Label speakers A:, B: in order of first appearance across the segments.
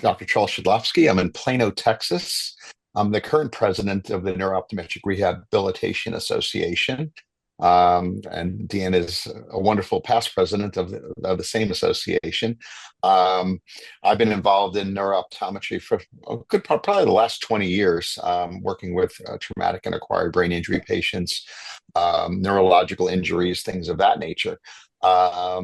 A: Dr. Charles Shidlofsky. I'm in Plano, Texas. I'm the current president of the Neuro-Optometric Rehabilitation Association. And DeAnn is a wonderful past president of the same association. I've been involved in neuro-optometry for a good part, probably the last 20 years, working with traumatic and acquired brain injury patients, neurological injuries, things of that nature. But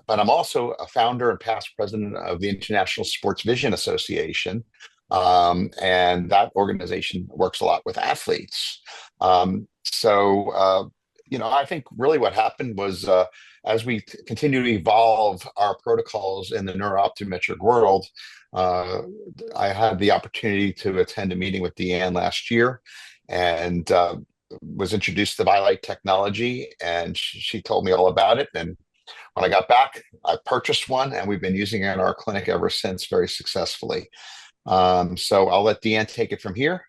A: I'm also a founder and past president of the International Sports Vision Association. And that organization works a lot with athletes. I think really what happened was as we continue to evolve our protocols in the neuro-optometric world, I had the opportunity to attend a meeting with DeAnn last year and was introduced to Vielight technology, and she told me all about it. And when I got back, I purchased one, and we've been using it in our clinic ever since very successfully. So I'll let DeAnn take it from here.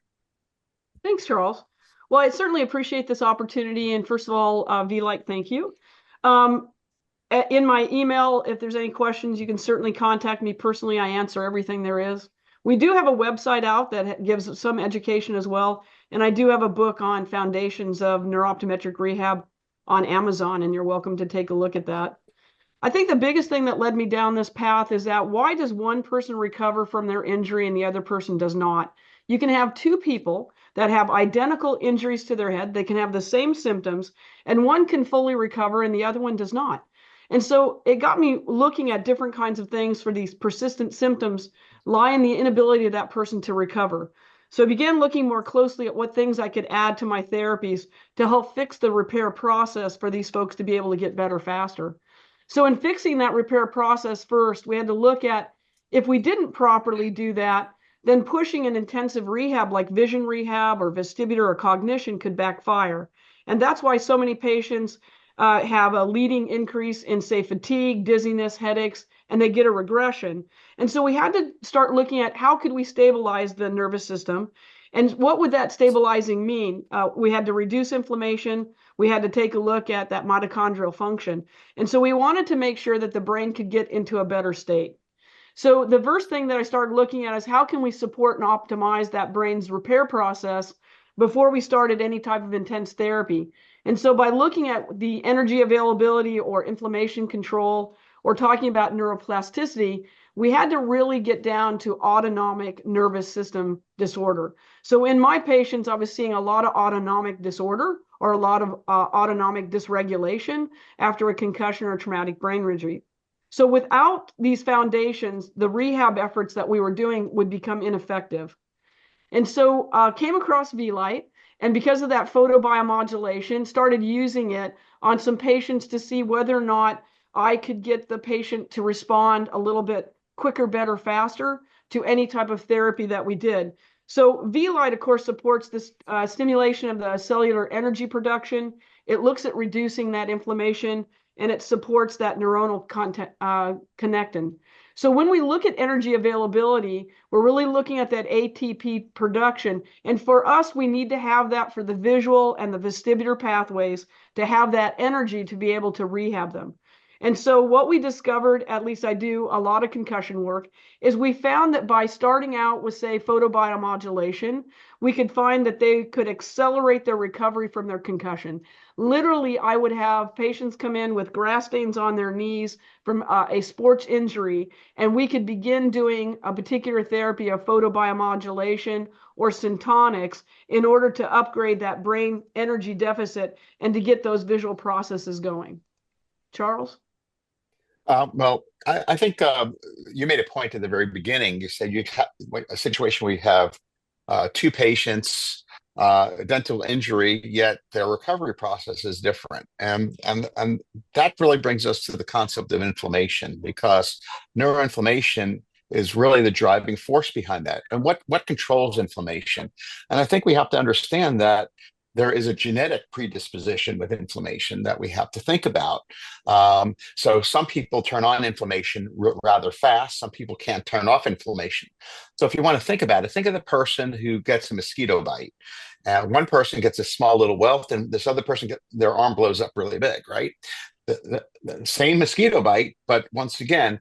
B: Thanks, Charles. Well, I certainly appreciate this opportunity. And first of all, Vielight, thank you. In my email, if there's any questions, you can certainly contact me personally. I answer everything there is. We do have a website out that gives some education as well. And I do have a book on foundations of neuro-optometric rehab on Amazon, and you're welcome to take a look at that. I think the biggest thing that led me down this path is that why does one person recover from their injury and the other person does not? You can have two people that have identical injuries to their head. They can have the same symptoms, and one can fully recover and the other one does not. And so it got me looking at different kinds of things for these persistent symptoms lie in the inability of that person to recover. So I began looking more closely at what things I could add to my therapies to help fix the repair process for these folks to be able to get better faster. So in fixing that repair process first, we had to look at if we didn't properly do that, then pushing an intensive rehab like vision rehab or vestibular or cognition could backfire. And that's why so many patients have a leading increase in, say, fatigue, dizziness, headaches, and they get a regression. And so we had to start looking at how could we stabilize the nervous system, and what would that stabilizing mean? We had to reduce inflammation. We had to take a look at that mitochondrial function. And so we wanted to make sure that the brain could get into a better state. So the first thing that I started looking at is how can we support and optimize that brain's repair process before we started any type of intense therapy. And so by looking at the energy availability or inflammation control or talking about neuroplasticity, we had to really get down to autonomic nervous system disorder. So in my patients, I was seeing a lot of autonomic disorder or a lot of autonomic dysregulation after a concussion or traumatic brain injury. So without these foundations, the rehab efforts that we were doing would become ineffective. And so came across Vielight, and because of that photobiomodulation, started using it on some patients to see whether or not I could get the patient to respond a little bit quicker, better, faster to any type of therapy that we did. So Vielight, of course, supports this stimulation of the cellular energy production. It looks at reducing that inflammation, and it supports that neuronal connectin. So when we look at energy availability, we're really looking at that ATP production. And for us, we need to have that for the visual and the vestibular pathways to have that energy to be able to rehab them. And so what we discovered, at least I do a lot of concussion work, is we found that by starting out with, say, photobiomodulation, we could find that they could accelerate their recovery from their concussion. Literally, I would have patients come in with grass stains on their knees from a sports injury, and we could begin doing a particular therapy of photobiomodulation or syntonics in order to upgrade that brain energy deficit and to get those visual processes going. Charles?
A: I think you made a point at the very beginning. You said you have a situation where you have two patients, dental injury, yet their recovery process is different. And that really brings us to the concept of inflammation, because neuroinflammation is really the driving force behind that. And what controls inflammation? And I think we have to understand that there is a genetic predisposition with inflammation that we have to think about. So some people turn on inflammation rather fast. Some people can't turn off inflammation. So if you want to think about it, think of the person who gets a mosquito bite. One person gets a small little welt, and this other person, their arm blows up really big, right? The same mosquito bite, but once again,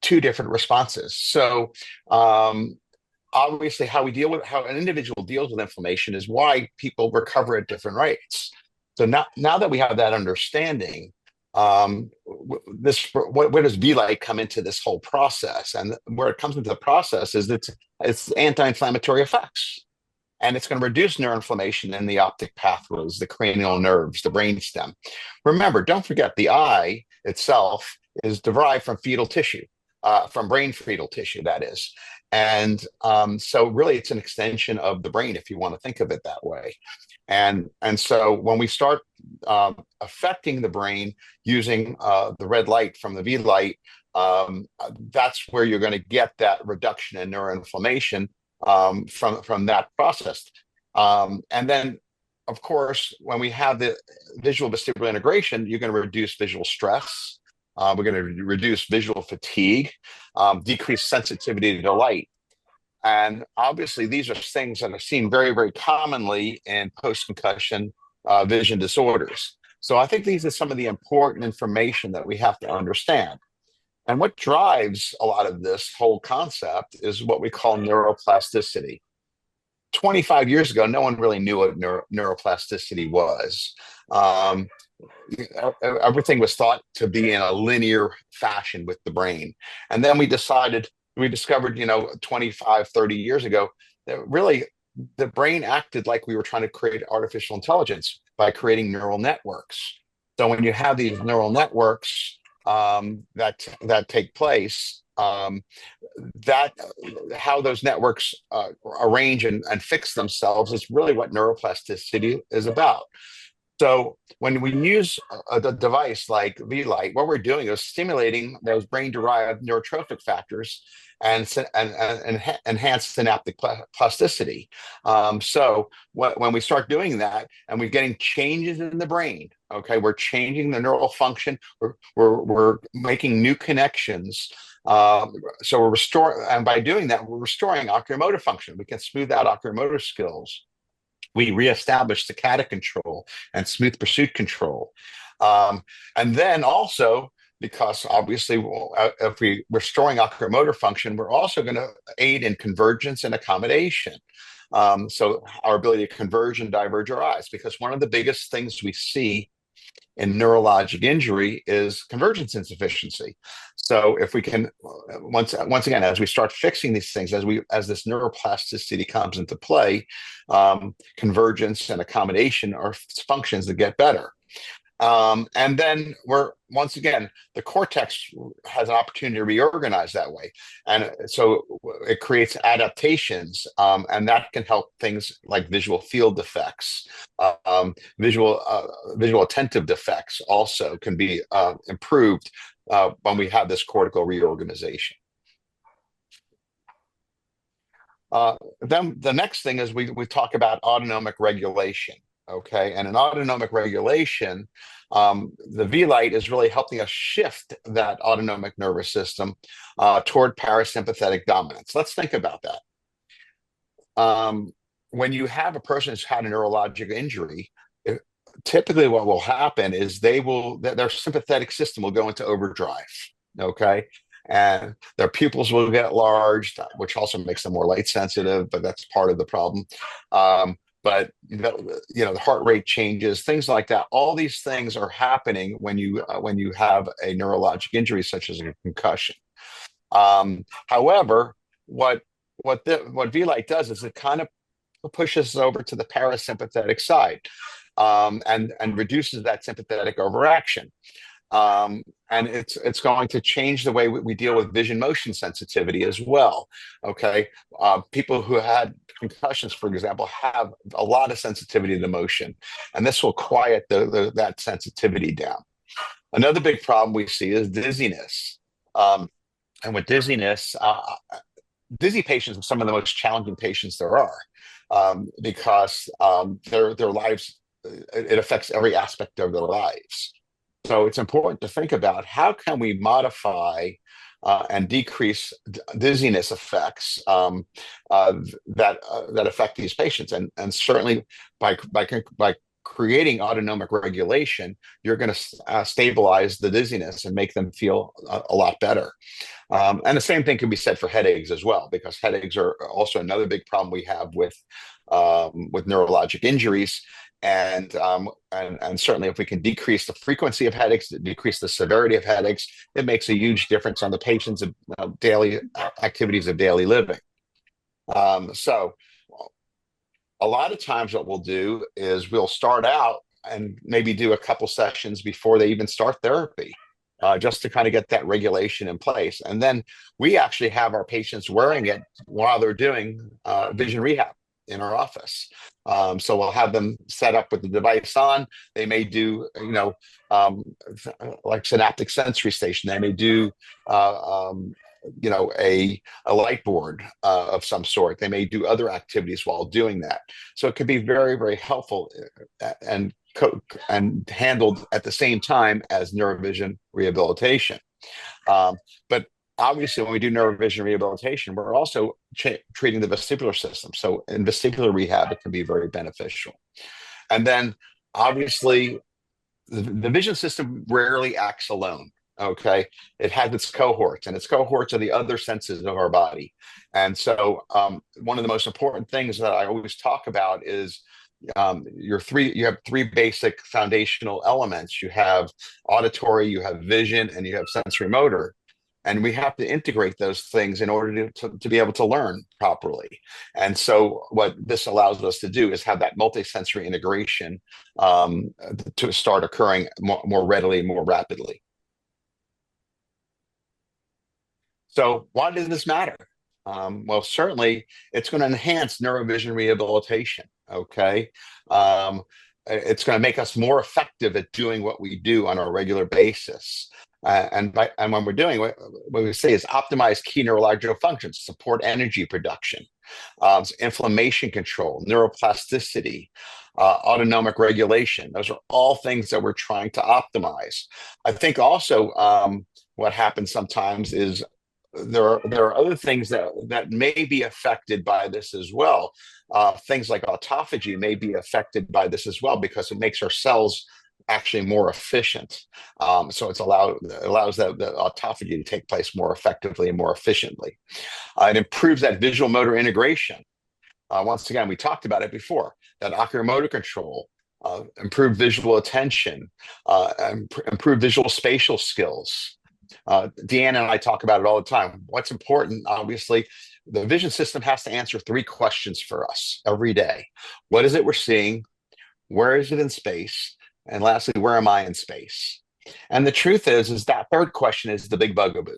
A: two different responses. So obviously, how an individual deals with inflammation is why people recover at different rates. So now that we have that understanding, where does Vielight come into this whole process? And where it comes into the process is it's anti-inflammatory effects. And it's going to reduce neuroinflammation in the optic pathways, the cranial nerves, the brainstem. Remember, don't forget, the eye itself is derived from fetal tissue, from brain fetal tissue, that is. And so really it's an extension of the brain, if you want to think of it that way. And so when we start affecting the brain using the red light from the Vielight, that's where you're going to get that reduction in neuroinflammation from that process. And then, of course, when we have the visual vestibular integration, you're going to reduce visual stress. We're going to reduce visual fatigue, decrease sensitivity to light. And obviously, these are things that are seen very, very commonly in post-concussion vision disorders. So I think these are some of the important information that we have to understand. And what drives a lot of this whole concept is what we call neuroplasticity. 25 years ago, no one really knew what neuroplasticity was. Everything was thought to be in a linear fashion with the brain. And then we discovered, 25, 30 years ago, that really the brain acted like we were trying to create artificial intelligence by creating neural networks. So when you have these neural networks that take place, that how those networks arrange and fix themselves is really what neuroplasticity is about. So when we use a device like Vielight, what we're doing is stimulating those brain-derived neurotrophic factors and enhance synaptic plasticity. So when we start doing that and we're getting changes in the brain, okay, we're changing the neural function, we're making new connections. So we're restoring, and by doing that, we're restoring oculomotor function. We can smooth out oculomotor skills. We reestablish saccadic control and smooth pursuit control. And then also, because obviously if we're restoring oculomotor function, we're also going to aid in convergence and accommodation. So our ability to converge and diverge our eyes, because one of the biggest things we see in neurologic injury is convergence insufficiency. So if we can, once again, as we start fixing these things, as this neuroplasticity comes into play, convergence and accommodation are functions that get better. And then once again, the cortex has an opportunity to reorganize that way. And so it creates adaptations, and that can help things like visual field defects. Visual attentive defects also can be improved when we have this cortical reorganization. Then the next thing is we talk about autonomic regulation. Okay, and in autonomic regulation, the Vielight is really helping us shift that autonomic nervous system toward parasympathetic dominance. Let's think about that. When you have a person who's had a neurologic injury, typically what will happen is their sympathetic system will go into overdrive. Okay, and their pupils will get large, which also makes them more light sensitive, but that's part of the problem. But the heart rate changes, things like that. All these things are happening when you have a neurologic injury such as a concussion. However, what Vielight does is it kind of pushes us over to the parasympathetic side, and reduces that sympathetic overaction. And it's going to change the way we deal with vision motion sensitivity as well. Okay, people who had concussions, for example, have a lot of sensitivity to motion, and this will quiet that sensitivity down. Another big problem we see is dizziness, and with dizziness, dizzy patients are some of the most challenging patients there are, because their lives, it affects every aspect of their lives. So it's important to think about how can we modify and decrease dizziness effects that affect these patients, and certainly by creating autonomic regulation, you're going to stabilize the dizziness and make them feel a lot better. And the same thing can be said for headaches as well, because headaches are also another big problem we have with neurologic injuries. And certainly if we can decrease the frequency of headaches, decrease the severity of headaches, it makes a huge difference on the patient's daily activities of daily living. So a lot of times what we'll do is we'll start out and maybe do a couple sessions before they even start therapy, just to kind of get that regulation in place. And then we actually have our patients wearing it while they're doing vision rehab in our office. So we'll have them set up with the device on. They may do, like synaptic sensory station. They may do, a light board of some sort. They may do other activities while doing that. So it could be very, very helpful and handled at the same time as neurovision rehabilitation. But obviously, when we do neurovision rehabilitation, we're also treating the vestibular system. So in vestibular rehab, it can be very beneficial. And then obviously, the vision system rarely acts alone. Okay, it has its cohorts, and its cohorts are the other senses of our body. And so one of the most important things that I always talk about is you have three basic foundational elements. You have auditory, you have vision, and you have sensory motor. And we have to integrate those things in order to be able to learn properly. And so what this allows us to do is have that multisensory integration to start occurring more readily, more rapidly. So why does this matter? Well, certainly it's going to enhance neurovision rehabilitation. Okay. It's going to make us more effective at doing what we do on a regular basis. And when we're doing what we say is optimize key neurological functions, support energy production, inflammation control, neuroplasticity, autonomic regulation. Those are all things that we're trying to optimize. I think also what happens sometimes is there are other things that may be affected by this as well. Things like autophagy may be affected by this as well, because it makes our cells actually more efficient. So it allows the autophagy to take place more effectively and more efficiently. It improves that visual motor integration. Once again, we talked about it before, that oculomotor control, improved visual attention, improved visual spatial skills. DeAnn and I talk about it all the time. What's important, obviously, the vision system has to answer three questions for us every day. What is it we're seeing? Where is it in space? And lastly, where am I in space? And the truth is that third question is the big bugaboo.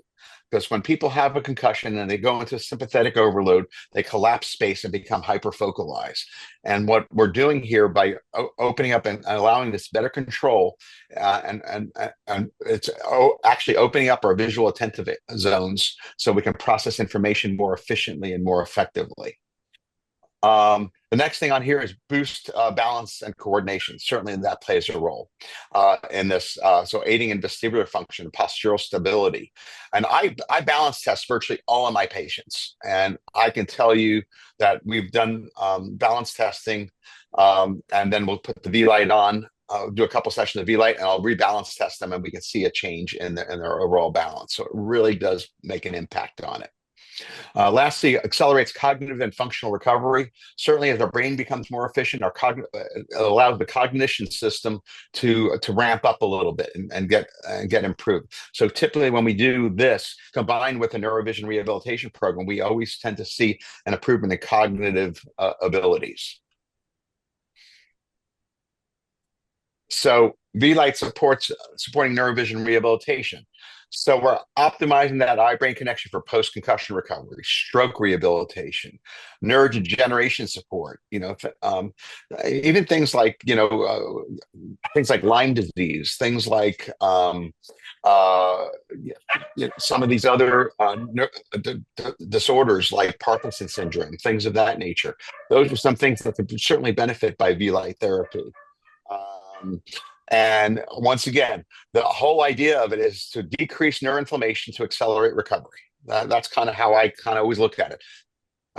A: Because when people have a concussion and they go into sympathetic overload, they collapse space and become hyperfocalized. And what we're doing here by opening up and allowing this better control, and it's actually opening up our visual attentive zones so we can process information more efficiently and more effectively. The next thing on here is boost balance and coordination. Certainly that plays a role in this. So aiding in vestibular function, postural stability. And I balance test virtually all of my patients. And I can tell you that we've done balance testing, and then we'll put the Vielight on, do a couple sessions of Vielight, and I'll rebalance test them, and we can see a change in their overall balance. So it really does make an impact on it. Lastly, accelerates cognitive and functional recovery. Certainly, as our brain becomes more efficient, it allows the cognition system to ramp up a little bit and get improved. So typically, when we do this combined with a neurovision rehabilitation program, we always tend to see an improvement in cognitive abilities. So Vielight supporting neurovision rehabilitation. So we're optimizing that eye-brain connection for post-concussion recovery, stroke rehabilitation, neurodegeneration support. Even things like Lyme disease, things like some of these other disorders like Parkinson's syndrome, things of that nature. Those are some things that could certainly benefit by Vielight therapy. And once again, the whole idea of it is to decrease neuroinflammation to accelerate recovery. That's kind of how I always look at it.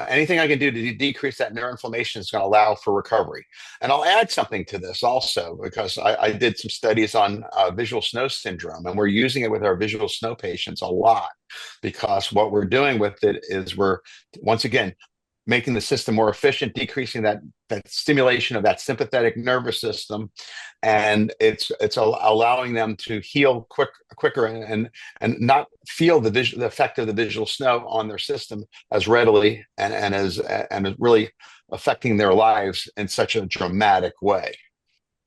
A: Anything I can do to decrease that neuroinflammation is going to allow for recovery. And I'll add something to this also, because I did some studies on visual snow syndrome, and we're using it with our visual snow patients a lot, because what we're doing with it is we're, once again, making the system more efficient, decreasing that stimulation of that sympathetic nervous system, and it's allowing them to heal quicker and not feel the effect of the visual snow on their system as readily and as really affecting their lives in such a dramatic way.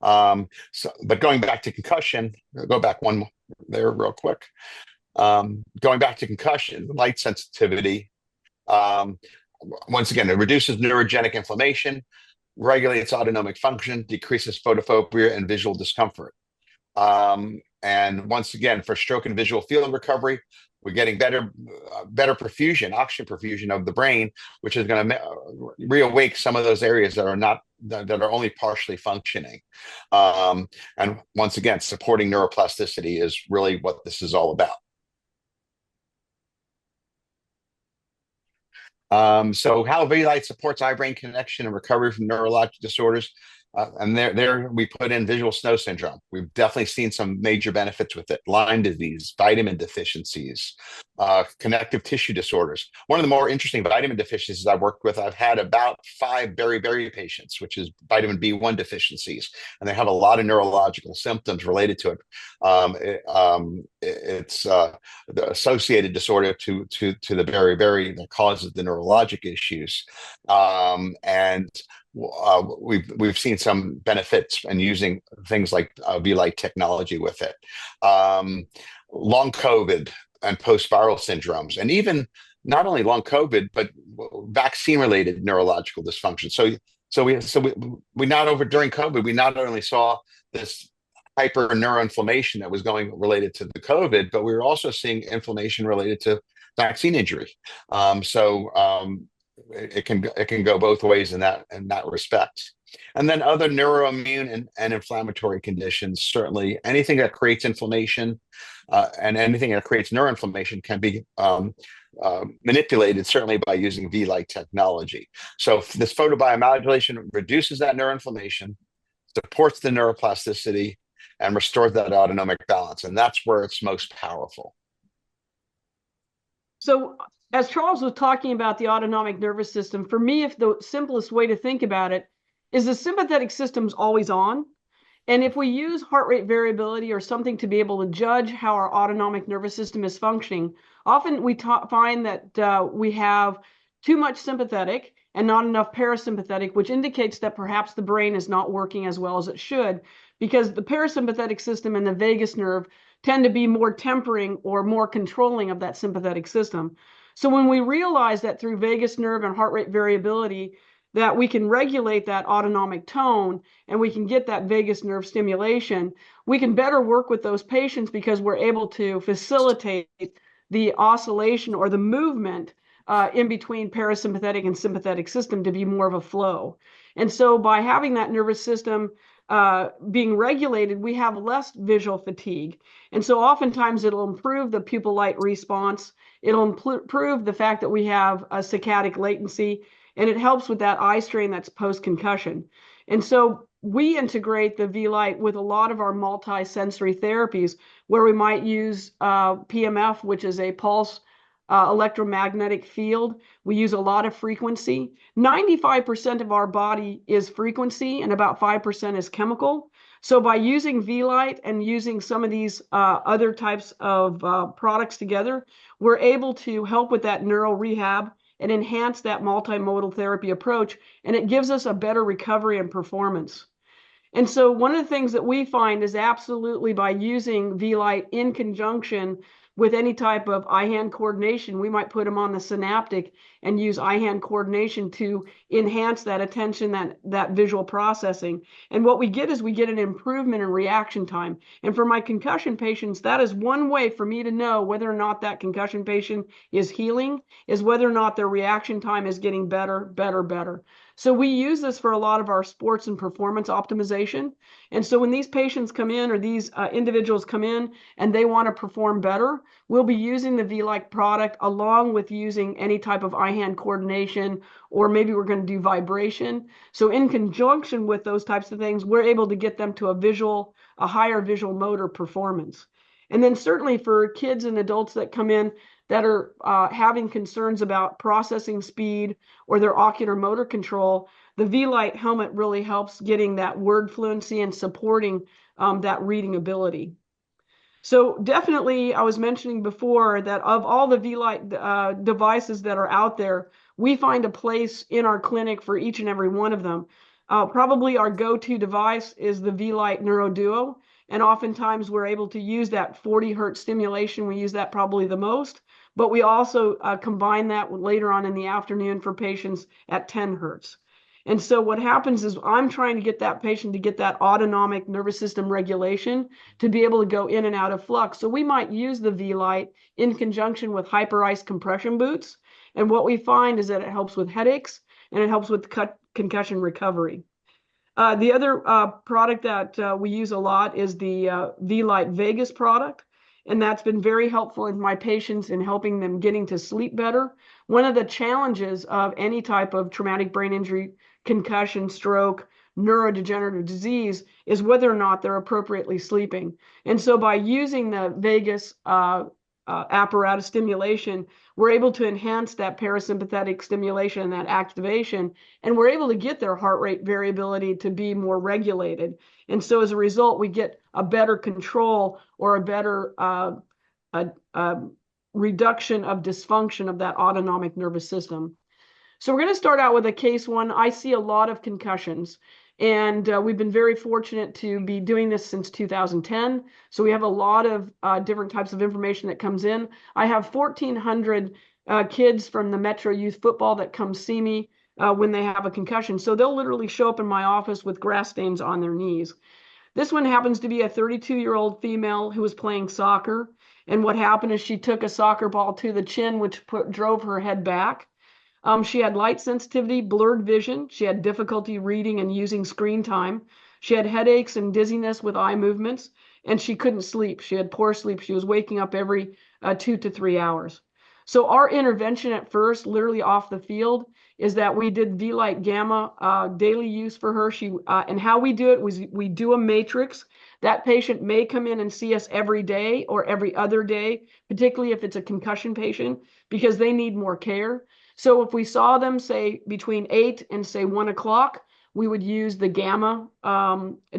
A: But going back to concussion, go back one there real quick. Going back to concussion, light sensitivity. Once again, it reduces neurogenic inflammation, regulates autonomic function, decreases photophobia and visual discomfort. And once again, for stroke and visual field recovery, we're getting better perfusion, oxygen perfusion of the brain, which is going to reawake some of those areas that are only partially functioning. And once again, supporting neuroplasticity is really what this is all about. So how Vielight supports eye-brain connection and recovery from neurologic disorders. And there we put in visual snow syndrome. We've definitely seen some major benefits with it. Lyme disease, vitamin deficiencies, connective tissue disorders. One of the more interesting vitamin deficiencies I've worked with, I've had about 5 beriberi patients, which is vitamin B1 deficiencies, and they have a lot of neurological symptoms related to it. It's the associated disorder to the beriberi that causes the neurologic issues, and we've seen some benefits in using things like Vielight technology with it. Long COVID and post-viral syndromes, and even not only long COVID, but vaccine-related neurological dysfunction. During COVID, we not only saw this hyper neuroinflammation that was related to the COVID, but we were also seeing inflammation related to vaccine injury. It can go both ways in that respect. And then other neuroimmune and inflammatory conditions, certainly anything that creates inflammation and anything that creates neuroinflammation can be manipulated, certainly by using Vielight technology. So this photobiomodulation reduces that neuroinflammation, supports the neuroplasticity, and restores that autonomic balance. And that's where it's most powerful.
B: So as Charles was talking about the autonomic nervous system, for me, if the simplest way to think about it is the sympathetic system's always on. And if we use heart rate variability or something to be able to judge how our autonomic nervous system is functioning, often we find that we have too much sympathetic and not enough parasympathetic, which indicates that perhaps the brain is not working as well as it should, because the parasympathetic system and the vagus nerve tend to be more tempering or more controlling of that sympathetic system. So when we realize that through vagus nerve and heart rate variability, that we can regulate that autonomic tone and we can get that vagus nerve stimulation, we can better work with those patients because we're able to facilitate the oscillation or the movement in between parasympathetic and sympathetic system to be more of a flow. And so by having that nervous system being regulated, we have less visual fatigue. And so oftentimes it'll improve the pupil light response. It'll improve the fact that we have a saccadic latency, and it helps with that eye strain that's post-concussion. And so we integrate the Vielight with a lot of our multi-sensory therapies where we might use PMF, which is a pulse electromagnetic field. We use a lot of frequency. 95% of our body is frequency and about 5% is chemical. So by using Vielight and using some of these other types of products together, we're able to help with that neuro rehab and enhance that multimodal therapy approach, and it gives us a better recovery and performance. And so one of the things that we find is absolutely by using Vielight in conjunction with any type of eye-hand coordination, we might put them on the synaptic and use eye-hand coordination to enhance that attention, that visual processing. And what we get is we get an improvement in reaction time. And for my concussion patients, that is one way for me to know whether or not that concussion patient is healing, is whether or not their reaction time is getting better. So we use this for a lot of our sports and performance optimization. And so when these patients come in or these individuals come in and they want to perform better, we'll be using the Vielight product along with using any type of eye-hand coordination, or maybe we're going to do vibration. So in conjunction with those types of things, we're able to get them to a higher visual motor performance. And then certainly for kids and adults that come in that are having concerns about processing speed or their ocular motor control, the Vielight helmet really helps getting that word fluency and supporting that reading ability. So definitely, I was mentioning before that of all the Vielight devices that are out there, we find a place in our clinic for each and every one of them. Probably our go-to device is the Vielight Neuro Duo, and oftentimes we're able to use that 40 hertz stimulation. We use that probably the most, but we also combine that later on in the afternoon for patients at 10 hertz. And so what happens is I'm trying to get that patient to get that autonomic nervous system regulation to be able to go in and out of flux. So we might use the Vielight in conjunction with hyper ice compression boots. And what we find is that it helps with headaches and it helps with concussion recovery. The other product that we use a lot is the Vielight Vegas product. And that's been very helpful in my patients in helping them getting to sleep better. One of the challenges of any type of traumatic brain injury, concussion, stroke, neurodegenerative disease is whether or not they're appropriately sleeping. And so by using the Vegas apparatus stimulation, we're able to enhance that parasympathetic stimulation and that activation, and we're able to get their heart rate variability to be more regulated. And so as a result, we get a better control or a better reduction of dysfunction of that autonomic nervous system. So we're going to start out with a case one. I see a lot of concussions, and we've been very fortunate to be doing this since 2010. So we have a lot of different types of information that comes in. I have 1,400 kids from the Metro Youth Football that come see me when they have a concussion. So they'll literally show up in my office with grass stains on their knees. This one happens to be a 32-year-old female who was playing soccer. And what happened is she took a soccer ball to the chin, which drove her head back. She had light sensitivity, blurred vision. She had difficulty reading and using screen time. She had headaches and dizziness with eye movements, and she couldn't sleep. She had poor sleep. She was waking up every 2 to 3 hours. So our intervention at first, literally off the field, is that we did Vielight Gamma daily use for her. And how we do it was we do a matrix. That patient may come in and see us every day or every other day, particularly if it's a concussion patient, because they need more care. So if we saw them, say, between 8 and, say, 1 o'clock, we would use the gamma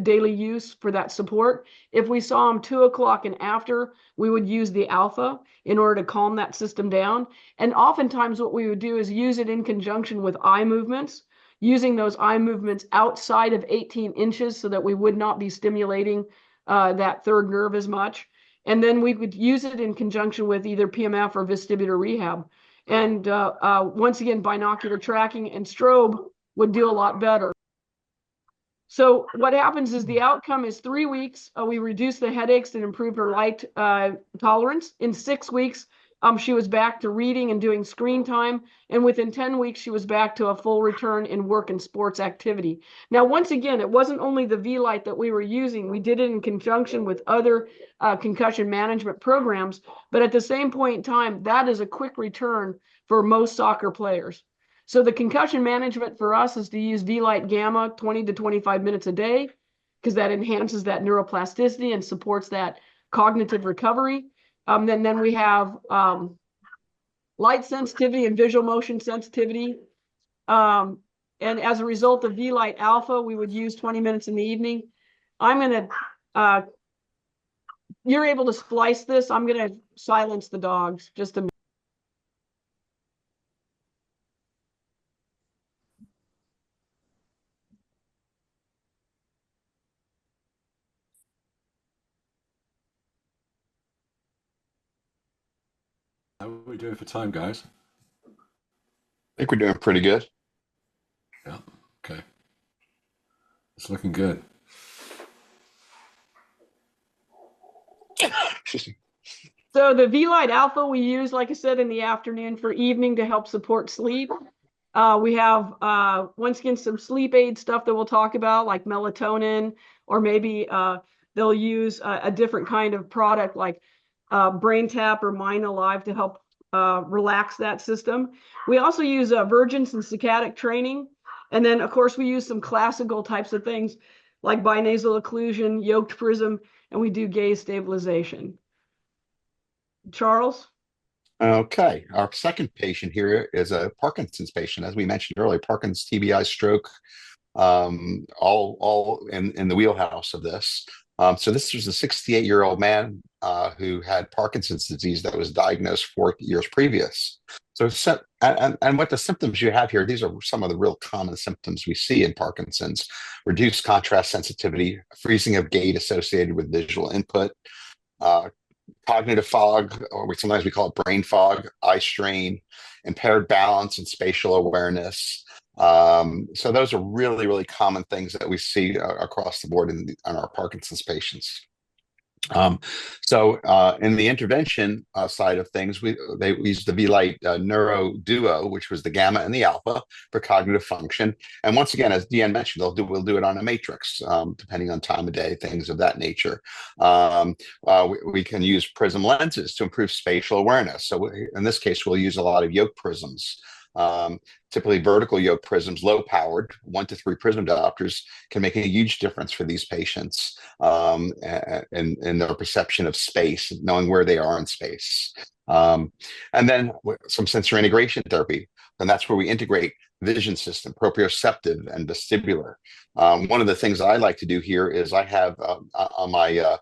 B: daily use for that support. If we saw them 2 o'clock and after, we would use the alpha in order to calm that system down. And oftentimes what we would do is use it in conjunction with eye movements, using those eye movements outside of 18 inches so that we would not be stimulating that third nerve as much. And then we would use it in conjunction with either PMF or vestibular rehab. And once again, binocular tracking and strobe would do a lot better. So what happens is the outcome is 3 weeks. We reduced the headaches and improved her light tolerance. In 6 weeks, she was back to reading and doing screen time. And within 10 weeks, she was back to a full return in work and sports activity. Now, once again, it wasn't only the Vielight that we were using. We did it in conjunction with other concussion management programs. But at the same point in time, that is a quick return for most soccer players. So the concussion management for us is to use Vielight Gamma 20 to 25 minutes a day, because that enhances that neuroplasticity and supports that cognitive recovery. Then we have light sensitivity and visual motion sensitivity. And as a result of Vielight Alpha, we would use 20 minutes in the evening. I'm going to, you're able to splice this. I'm going to silence the dogs just a minute.
C: How are we doing for time, guys?
A: I think we're doing pretty good.
C: Yeah, okay. It's looking good.
B: So the Vielight Alpha we use, like I said, in the afternoon for evening to help support sleep. We have, once again, some sleep aid stuff that we'll talk about, like melatonin, or maybe they'll use a different kind of product like Brain Tap or Mind Alive to help relax that system. We also use vergence and saccadic training. And then, of course, we use some classical types of things like binasal occlusion, yoked prism, and we do gaze stabilization. Charles?
A: Okay, our second patient here is a Parkinson's patient. As we mentioned earlier, Parkinson's, TBI, stroke, all in the wheelhouse of this. So this was a 68-year-old man who had Parkinson's disease that was diagnosed 4 years previous. So, and what the symptoms you have here, these are some of the real common symptoms we see in Parkinson's: reduced contrast sensitivity, freezing of gait associated with visual input, cognitive fog, or sometimes we call it brain fog, eye strain, impaired balance and spatial awareness. So those are really, really common things that we see across the board in our Parkinson's patients. So in the intervention side of things, we use the Vielight Neuro Duo, which was the gamma and the alpha for cognitive function. And once again, as DeAnn mentioned, we'll do it on a matrix, depending on time of day, things of that nature. We can use prism lenses to improve spatial awareness. So in this case, we'll use a lot of yoke prisms. Typically vertical yoke prisms, low powered, 1 to 3 prism diopters, can make a huge difference for these patients in their perception of space, knowing where they are in space. And then some sensory integration therapy, and that's where we integrate vision system, proprioceptive and vestibular. One of the things I like to do here is I have on my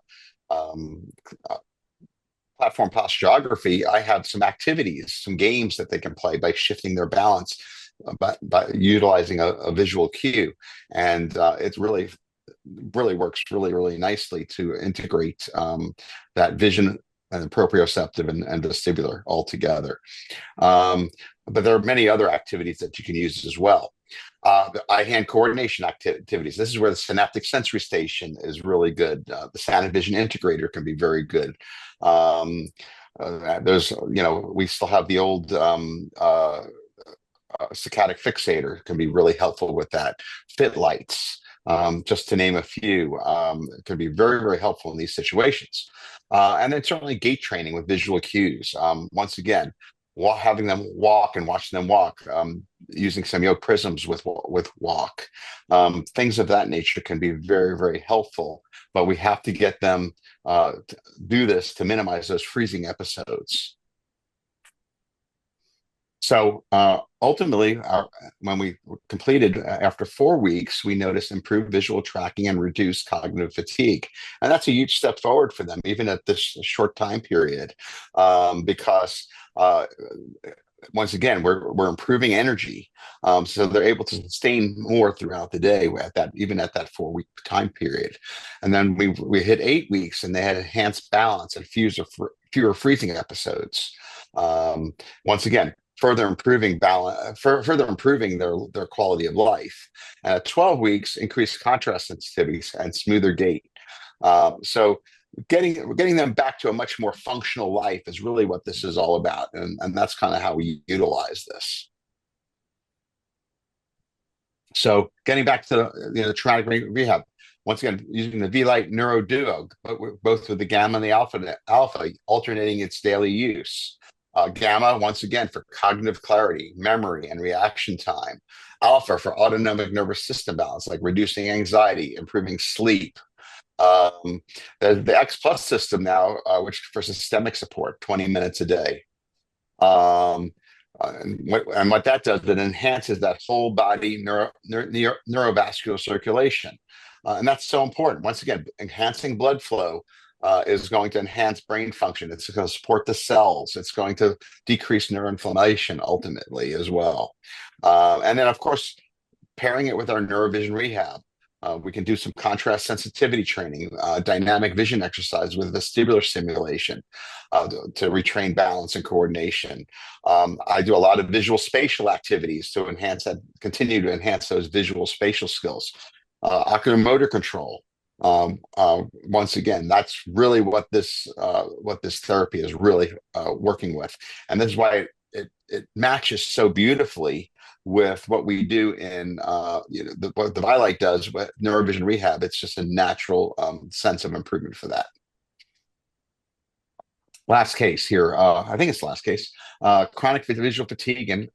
A: platform posturography, I have some activities, some games that they can play by shifting their balance, by utilizing a visual cue. And it really works really nicely to integrate that vision and proprioceptive and vestibular all together. But there are many other activities that you can use as well. The eye-hand coordination activities. This is where the synaptic sensory station is really good. The Sound Vision integrator can be very good. There's, we still have the old saccadic fixator, can be really helpful with that. Fit lights, just to name a few, can be very helpful in these situations. And then certainly gait training with visual cues. Once again, having them walk and watching them walk, using some yoke prisms with walk, things of that nature can be very helpful. But we have to get them to do this to minimize those freezing episodes. So ultimately, when we completed after 4 weeks, we noticed improved visual tracking and reduced cognitive fatigue. And that's a huge step forward for them, even at this short time period, because once again, we're improving energy. So they're able to sustain more throughout the day even at that 4-week time period. And then we hit 8 weeks and they had enhanced balance and fewer freezing episodes. Once again, further improving balance, further improving their quality of life. And at 12 weeks, increased contrast sensitivity and smoother gait. So getting them back to a much more functional life is really what this is all about. And that's kind of how we utilize this. So getting back to the traumatic rehab, once again, using the Vielight Neuro Duo, both with the gamma and the alpha, alternating its daily use. Gamma, once again, for cognitive clarity, memory, and reaction time. Alpha for autonomic nervous system balance, like reducing anxiety, improving sleep. The X Plus system now, which for systemic support, 20 minutes a day. And what that does, it enhances that whole body neurovascular circulation. And that's so important. Once again, enhancing blood flow is going to enhance brain function. It's going to support the cells. It's going to decrease neuroinflammation ultimately as well. And then, of course, pairing it with our neurovision rehab. We can do some contrast sensitivity training, dynamic vision exercise with vestibular stimulation to retrain balance and coordination. I do a lot of visual spatial activities to continue to enhance those visual spatial skills. Ocular motor control. Once again, that's really what this therapy is really working with, and this is why it matches so beautifully with what we do in what the Vielight does with neurovision rehab. It's just a natural sense of improvement for that. Last case here, I think it's the last case, chronic visual fatigue and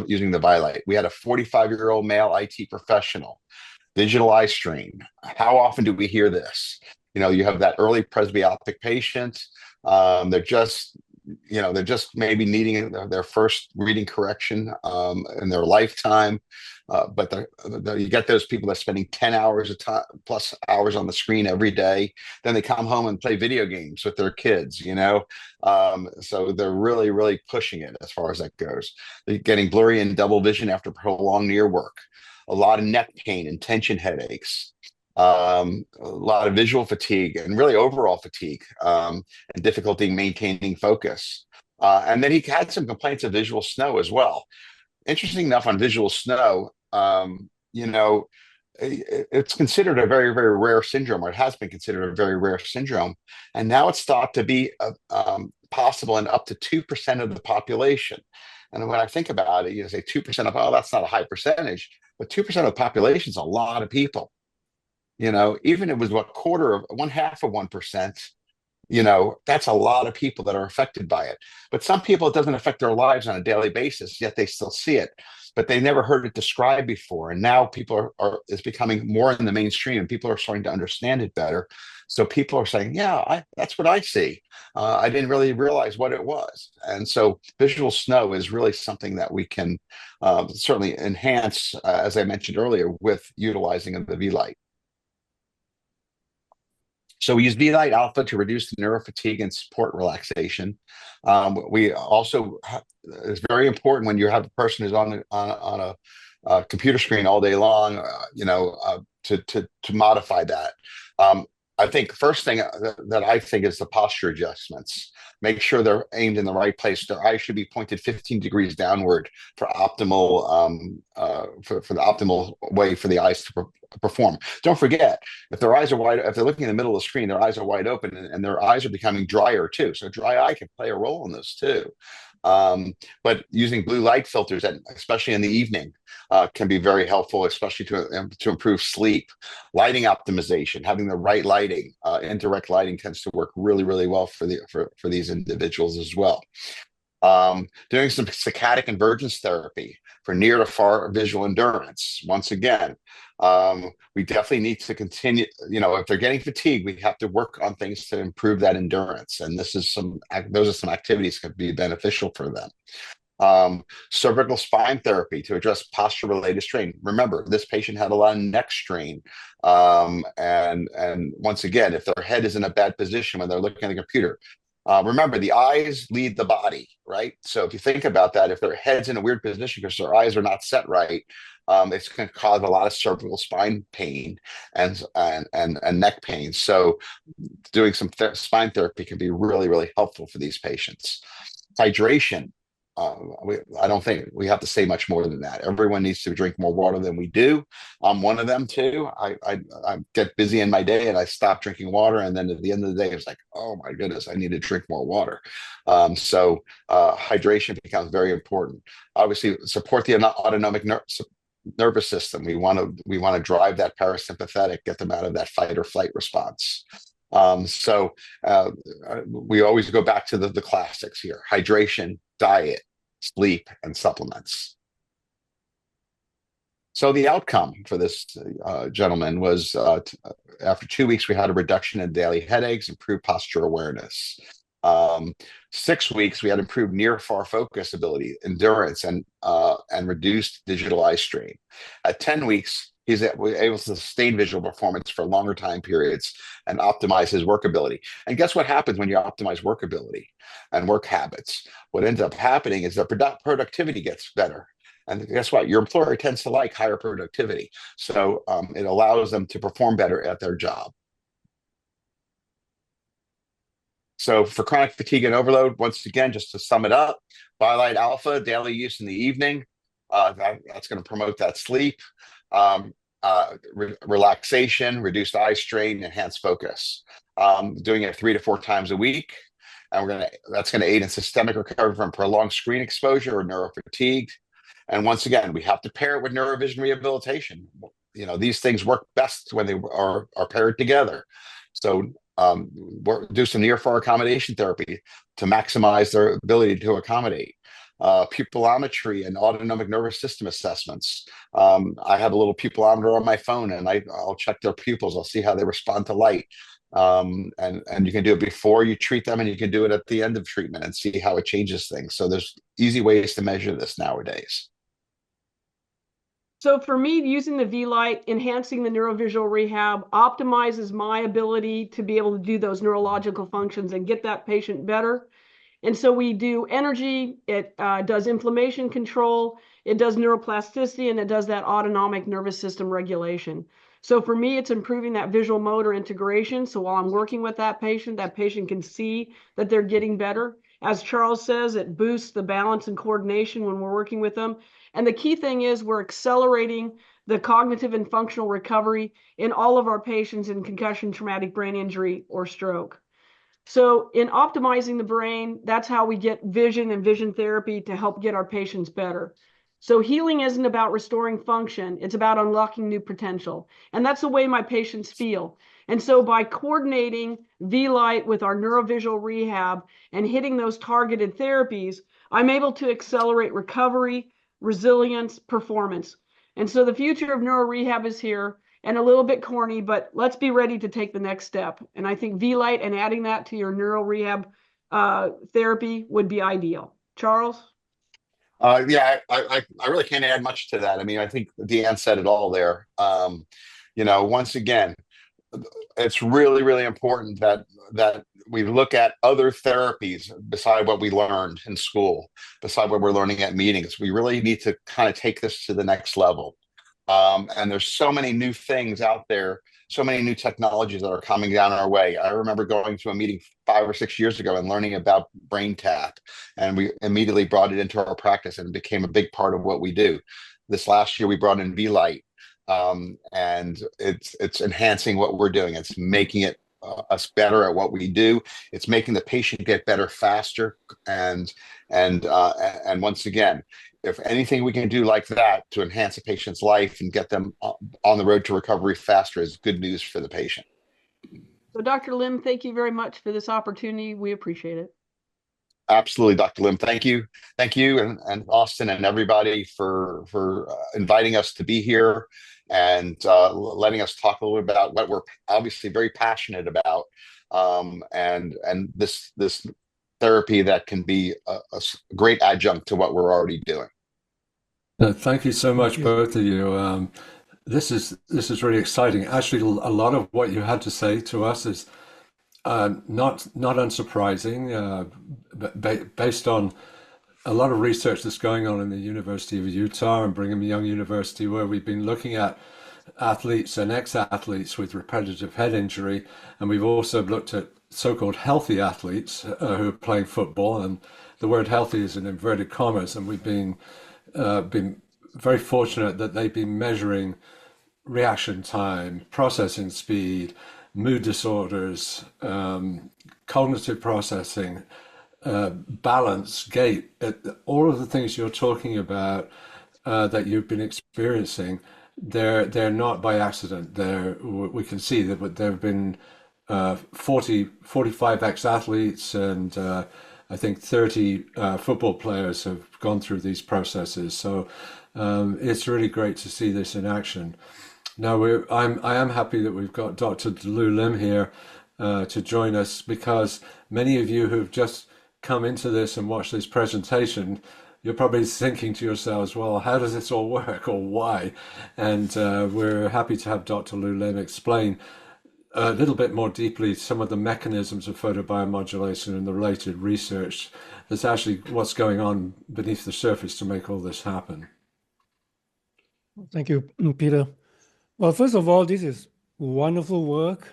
A: using the Vielight. We had a 45-year-old male IT professional, digital eye strain. How often do we hear this? You have that early presbyopic patient. They're just maybe needing their first reading correction in their lifetime. But you get those people that's spending 10 hours plus hours on the screen every day. Then they come home and play video games with their kids, so they're really, really pushing it as far as that goes. They're getting blurry and double vision after prolonged near work. A lot of neck pain and tension headaches. A lot of visual fatigue and really overall fatigue, and difficulty maintaining focus. And then he had some complaints of visual snow as well. Interesting enough, on visual snow, it's considered a very, very rare syndrome, or it has been considered a very rare syndrome. And now it's thought to be possible in up to 2% of the population. And when I think about it, you say 2% of, oh, that's not a high percentage, but 2% of the population is a lot of people. Even it was one half of 1%, that's a lot of people that are affected by it. But some people, it doesn't affect their lives on a daily basis, yet they still see it, but they never heard it described before. And now people it's becoming more in the mainstream, and people are starting to understand it better. So people are saying, yeah, that's what I see. I didn't really realize what it was. And so visual snow is really something that we can certainly enhance, as I mentioned earlier, with utilizing of the Vielight. So we use Vielight Alpha to reduce the neurofatigue and support relaxation. We also, it's very important when you have a person who's on a computer screen all day long, to modify that. I think first thing that I think is the posture adjustments. Make sure they're aimed in the right place. Their eyes should be pointed 15 degrees downward for optimal for the optimal way for the eyes to perform. Don't forget, if their eyes are wide, if they're looking in the middle of the screen, their eyes are wide open, and their eyes are becoming drier too. So dry eye can play a role in this too. But using blue light filters, especially in the evening, can be very helpful, especially to improve sleep. Lighting optimization, having the right lighting, indirect lighting tends to work really, really well for these individuals as well. Doing some saccadic convergence therapy for near to far visual endurance. Once again, we definitely need to continue, if they're getting fatigued, we have to work on things to improve that endurance. And those are some activities that could be beneficial for them. Cervical spine therapy to address posture related strain. Remember, this patient had a lot of neck strain. And once again, if their head is in a bad position when they're looking at the computer, remember, the eyes lead the body, right? So if you think about that, if their head's in a weird position because their eyes are not set right, it's going to cause a lot of cervical spine pain and neck pain. So doing some spine therapy can be really, really helpful for these patients. Hydration. I don't think we have to say much more than that. Everyone needs to drink more water than we do. I'm one of them too. I get busy in my day and I stop drinking water, and then at the end of the day, it's like, oh my goodness, I need to drink more water. So hydration becomes very important. Obviously, support the autonomic nervous system. We want to drive that parasympathetic, get them out of that fight or flight response. So we always go back to the classics here: hydration, diet, sleep, and supplements. So the outcome for this gentleman was after 2 weeks, we had a reduction in daily headaches, improved posture awareness. 6 weeks, we had improved near-far focus ability, endurance, and reduced digital eye strain. At 10 weeks, he's able to sustain visual performance for longer time periods and optimize his workability. And guess what happens when you optimize workability and work habits? What ends up happening is that productivity gets better. And guess what? Your employer tends to like higher productivity. So it allows them to perform better at their job. So for chronic fatigue and overload, once again, just to sum it up, Vielight Alpha, daily use in the evening, that's going to promote that sleep. Relaxation, reduced eye strain, enhanced focus. Doing it 3 to 4 times a week, and that's going to aid in systemic recovery from prolonged screen exposure or neurofatigue, And once again, we have to pair it with neurovision rehabilitation. These things work best when they are paired together. So do some near far accommodation therapy to maximize their ability to accommodate. Pupillometry and autonomic nervous system assessments. I have a little pupillometer on my phone, and I'll check their pupils. I'll see how they respond to light. And you can do it before you treat them, and you can do it at the end of treatment and see how it changes things. So there's easy ways to measure this nowadays.
B: So for me, using the Vielight, enhancing the neurovisual rehab optimizes my ability to be able to do those neurological functions and get that patient better. And so we do energy, it does inflammation control, it does neuroplasticity, and it does that autonomic nervous system regulation. So for me, it's improving that visual motor integration. So while I'm working with that patient can see that they're getting better. As Charles says, it boosts the balance and coordination when we're working with them. And the key thing is we're accelerating the cognitive and functional recovery in all of our patients in concussion, traumatic brain injury, or stroke. So in optimizing the brain, that's how we get vision and vision therapy to help get our patients better. So healing isn't about restoring function, it's about unlocking new potential. And that's the way my patients feel. And so by coordinating Vielight with our neurovisual rehab and hitting those targeted therapies, I'm able to accelerate recovery, resilience, performance. And so the future of neuro rehab is here, and a little bit corny, but let's be ready to take the next step. And I think Vielight and adding that to your neuro rehab therapy would be ideal. Charles?
A: Yeah, I really can't add much to that. I mean, I think DeAnn said it all there. Once again, it's really, really important that we look at other therapies beside what we learned in school, beside what we're learning at meetings. We really need to kind of take this to the next level. And there's so many new things out there, so many new technologies that are coming down our way. I remember going to a meeting 5 or 6 years ago and learning about brain tap, and we immediately brought it into our practice, and it became a big part of what we do. This last year, we brought in Vielight, and it's enhancing what we're doing. It's making it us better at what we do. It's making the patient get better faster, and once again, if anything we can do like that to enhance a patient's life and get them on the road to recovery faster is good news for the patient.
B: So Dr. Lim, thank you very much for this opportunity. We appreciate it.
A: Absolutely, Dr. Lim. Thank you. Thank you, and Austin and everybody for inviting us to be here and letting us talk a little bit about what we're obviously very passionate about, and this therapy that can be a great adjunct to what we're already doing.
C: Thank you so much, both of you. This is really exciting. Actually, a lot of what you had to say to us is not unsurprising, based on a lot of research that's going on in the University of Utah and Brigham Young University, where we've been looking at athletes and ex-athletes with repetitive head injury, and we've also looked at so-called healthy athletes who are playing football, and the word healthy is in inverted commas, and we've been very fortunate that they've been measuring reaction time, processing speed, mood disorders, cognitive processing, balance, gait, all of the things you're talking about that you've been experiencing. They're not by accident. We can see that there have been 45 ex-athletes and I think 30 football players have gone through these processes. So it's really great to see this in action. Now I am happy that we've got Dr. Lou Lim here to join us, because many of you who've just come into this and watched this presentation, you're probably thinking to yourselves, well, how does this all work, or why? And we're happy to have Dr. Lou Lim explain a little bit more deeply some of the mechanisms of photobiomodulation and the related research that's actually what's going on beneath the surface to make all this happen.
D: Thank you, Peter. Well, first of all, this is wonderful work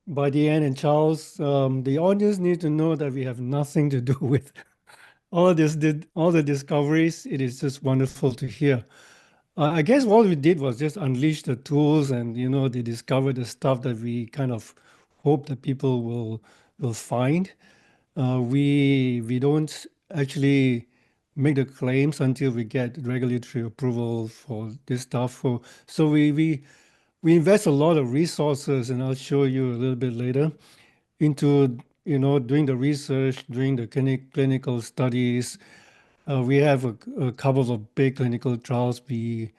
D: by DeAnn and Charles. The audience need to know that we have nothing to do with all the discoveries. It is just wonderful to hear. I guess what we did was just unleash the tools, and they discovered the stuff that we kind of hope that people will find. We don't actually make the claims until we get regulatory approval for this stuff. So we invest a lot of resources, and I'll show you a little bit later, into doing the research, doing the clinical studies. We have a couple of big clinical trials we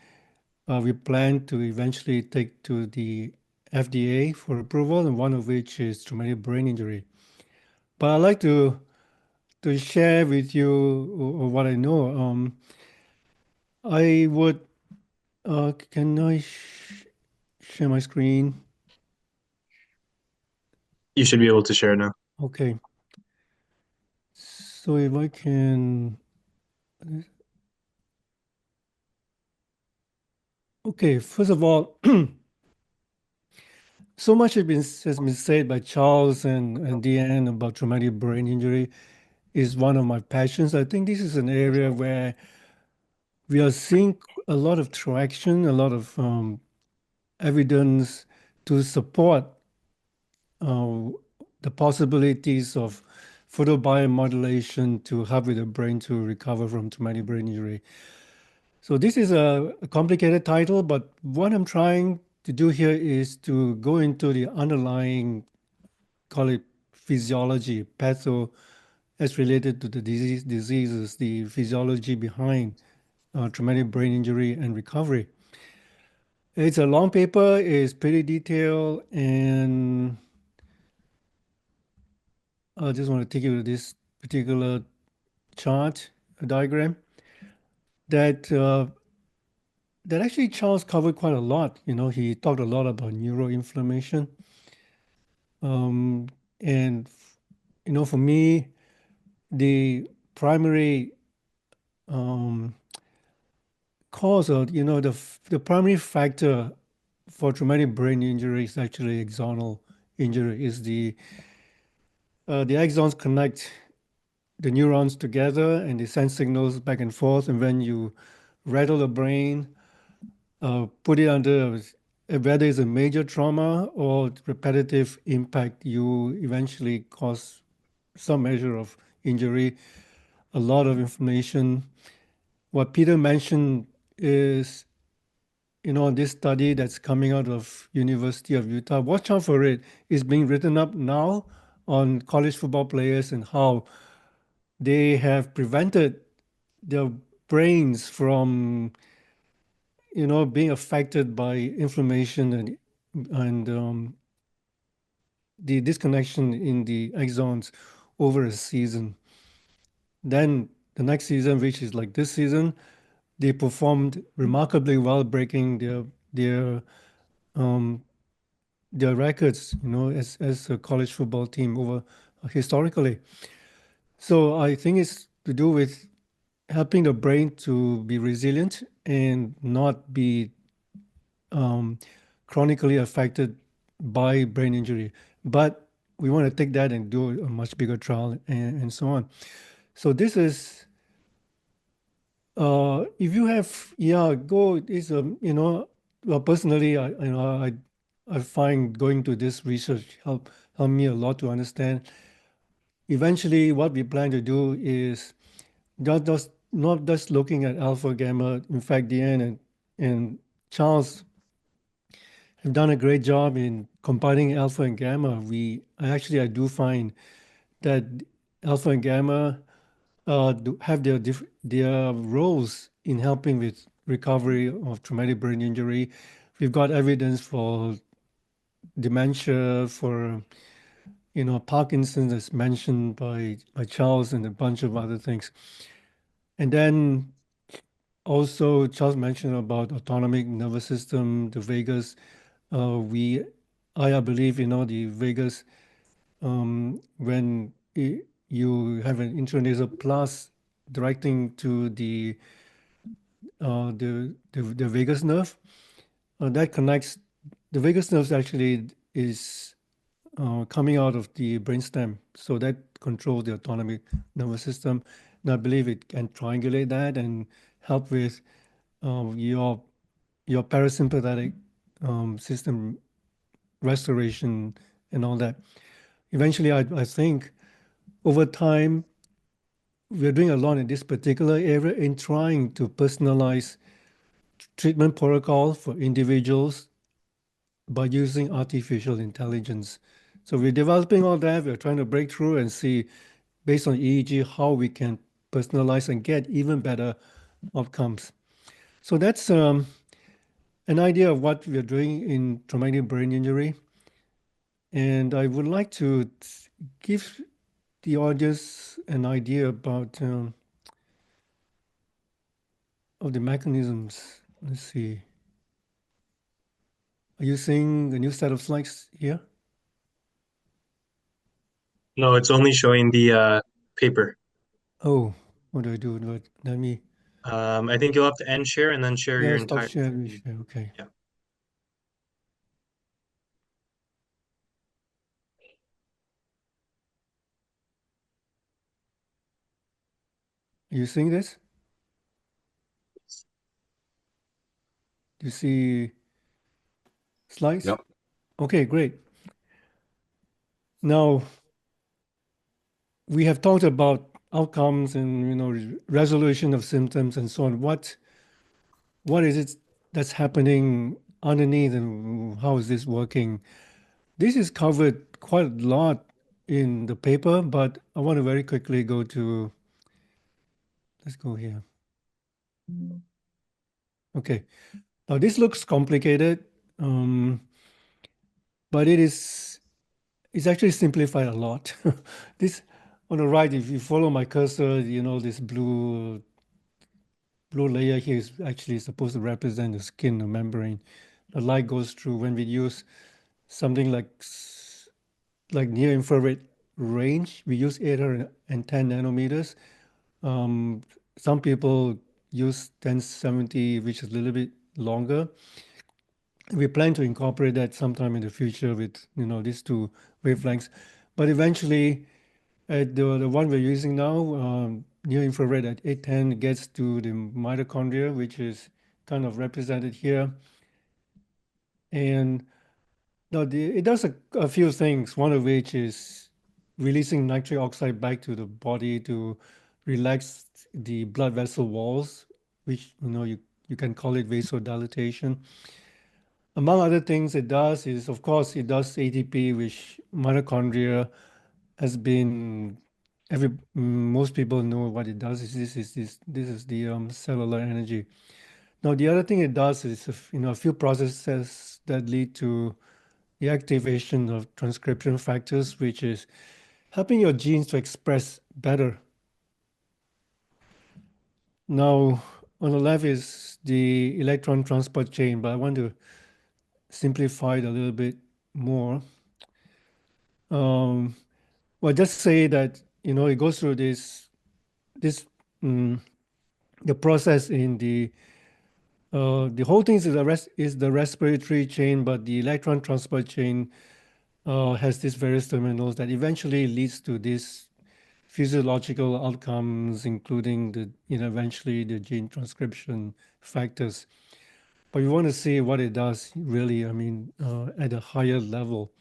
D: plan to eventually take to the FDA for approval, and one of which is traumatic brain injury. But I'd like to share with you what I know. I would, can I share my screen?
E: You should be able to share now.
D: Okay. So if I can, okay, first of all, so much has been said by Charles and DeAnn about traumatic brain injury is one of my passions. I think this is an area where we are seeing a lot of traction, a lot of evidence to support the possibilities of photobiomodulation to help with the brain to recover from traumatic brain injury. So this is a complicated title, but what I'm trying to do here is to go into the underlying, call it physiology, patho, as related to the diseases, the physiology behind traumatic brain injury and recovery. It's a long paper, it's pretty detailed, and I just want to take you to this particular chart, a diagram, that actually Charles covered quite a lot. He talked a lot about neuroinflammation. And for me, the primary cause of, the primary factor for traumatic brain injury is actually axonal injury. Is the axons connect the neurons together and they send signals back and forth. And when you rattle the brain, put it under, whether it's a major trauma or repetitive impact, you eventually cause some measure of injury, a lot of inflammation. What Peter mentioned is, this study that's coming out of University of Utah, watch out for it. It's being written up now on college football players and how they have prevented their brains from, being affected by inflammation and the disconnection in the axons over a season. Then the next season, which is like this season, they performed remarkably well, breaking their records, as a college football team over historically. So I think it's to do with helping the brain to be resilient and not be chronically affected by brain injury. But we want to take that and do a much bigger trial and so on. So this is, if you have, go, it's well, personally, I find going to this research help me a lot to understand. Eventually, what we plan to do is not just looking at alpha gamma. In fact, DeAnn and Charles have done a great job in combining alpha and gamma. I do find that alpha and gamma have their roles in helping with recovery of traumatic brain injury. We've got evidence for dementia, for Parkinson's, as mentioned by Charles, and a bunch of other things. And then also Charles mentioned about autonomic nervous system, the vagus. I believe the vagus, when you have an intranasal plus directing to the vagus nerve, that connects. The vagus nerve actually is coming out of the brainstem, so that controls the autonomic nervous system. And I believe it can triangulate that and help with your parasympathetic system restoration and all that. Eventually, I think over time, we're doing a lot in this particular area in trying to personalize treatment protocol for individuals by using artificial intelligence. So we're developing all that. We're trying to break through and see, based on EEG, how we can personalize and get even better outcomes. So that's an idea of what we're doing in traumatic brain injury. And I would like to give the audience an idea about of the mechanisms. Let's see. Are you seeing a new set of slides here?
E: No, it's only showing the paper.
D: Oh, what do I do? Let me.
E: I think you'll have to end share and then share your
D: Yeah, stop
E: entire
D: share.
E: screen.
D: Share. Okay.
E: Yeah.
D: Are you seeing this? Do you see slides?
C: Yep.
D: Okay, great. Now we have talked about outcomes and resolution of symptoms and so on. What is it that's happening underneath, and how is this working? This is covered quite a lot in the paper, but I want to very quickly go to. Let's go here. Okay. Now this looks complicated, but it's actually simplified a lot. This on the right, if you follow my cursor, this blue layer here is actually supposed to represent the skin, the membrane. The light goes through when we use something like near infrared range. We use 810 nanometers. Some people use 1070, which is a little bit longer. We plan to incorporate that sometime in the future with these two wavelengths, but eventually, the one we're using now, near infrared at 810, gets to the mitochondria, which is kind of represented here, and now it does a few things. One of which is releasing nitric oxide back to the body to relax the blood vessel walls, which you can call it vasodilatation. Among other things it does is, of course, it does ATP, which mitochondria has been, most people know what it does. This is the cellular energy. Now, the other thing it does is, a few processes that lead to the activation of transcription factors, which is helping your genes to express better. Now, on the left is the electron transport chain, but I want to simplify it a little bit more. Well, just say that it goes through this the process in the whole thing is the respiratory chain, but the electron transport chain has these various terminals that eventually leads to these physiological outcomes, including eventually the gene transcription factors. But we want to see what it does really, I mean, at a higher level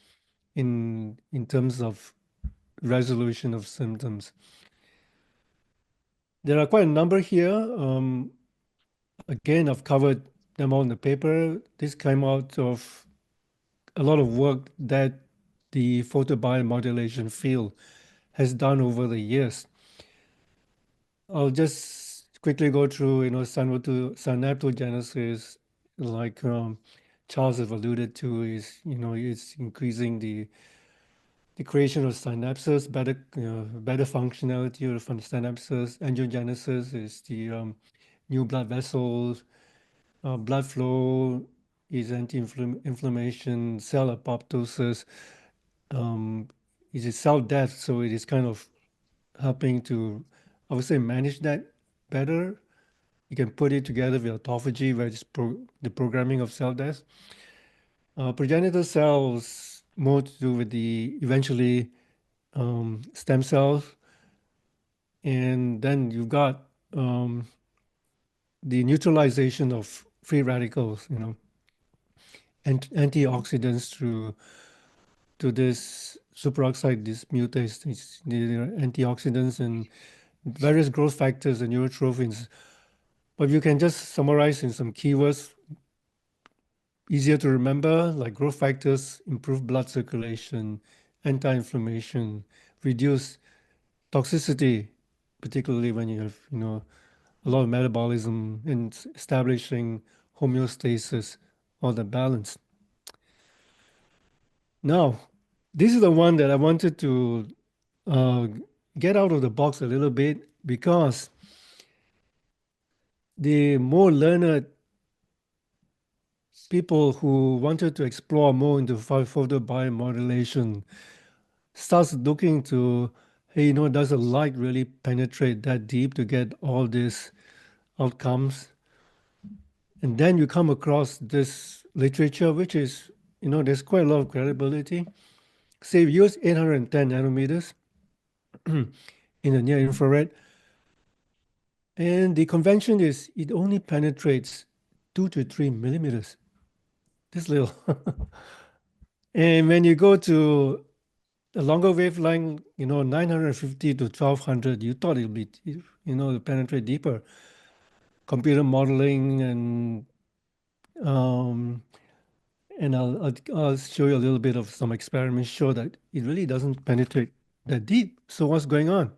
D: in terms of resolution of symptoms. There are quite a number here. Again, I've covered them all in the paper. This came out of a lot of work that the photobiomodulation field has done over the years. I'll just quickly go through, synaptogenesis, like Charles have alluded to, is, it's increasing the creation of synapses, better functionality of the synapses. Angiogenesis is the new blood vessels. Blood flow is anti-inflammation. Cell apoptosis is a cell death, so it is kind of helping to, I would say, manage that better. You can put it together with autophagy, where it's the programming of cell death. Progenitor cells, more to do with the eventually stem cells. And then you've got the neutralization of free radicals, and antioxidants to this superoxide dismutase. The antioxidants and various growth factors and neurotrophins. But you can just summarize in some keywords easier to remember, like growth factors, improve blood circulation, anti-inflammation, reduce toxicity, particularly when you have, a lot of metabolism and establishing homeostasis or the balance. Now, this is the one that I wanted to get out of the box a little bit because the more learned people who wanted to explore more into photobiomodulation starts looking to, hey, does the light really penetrate that deep to get all these outcomes? And then you come across this literature, which is, there's quite a lot of credibility. Say, we use 810 nanometers in the near infrared. And the convention is it only penetrates 2 to 3 millimeters. This little. And when you go to a longer wavelength, 950 to 1200, you thought it would be, penetrate deeper. Computer modeling and I'll show you a little bit of some experiments show that it really doesn't penetrate that deep. So what's going on?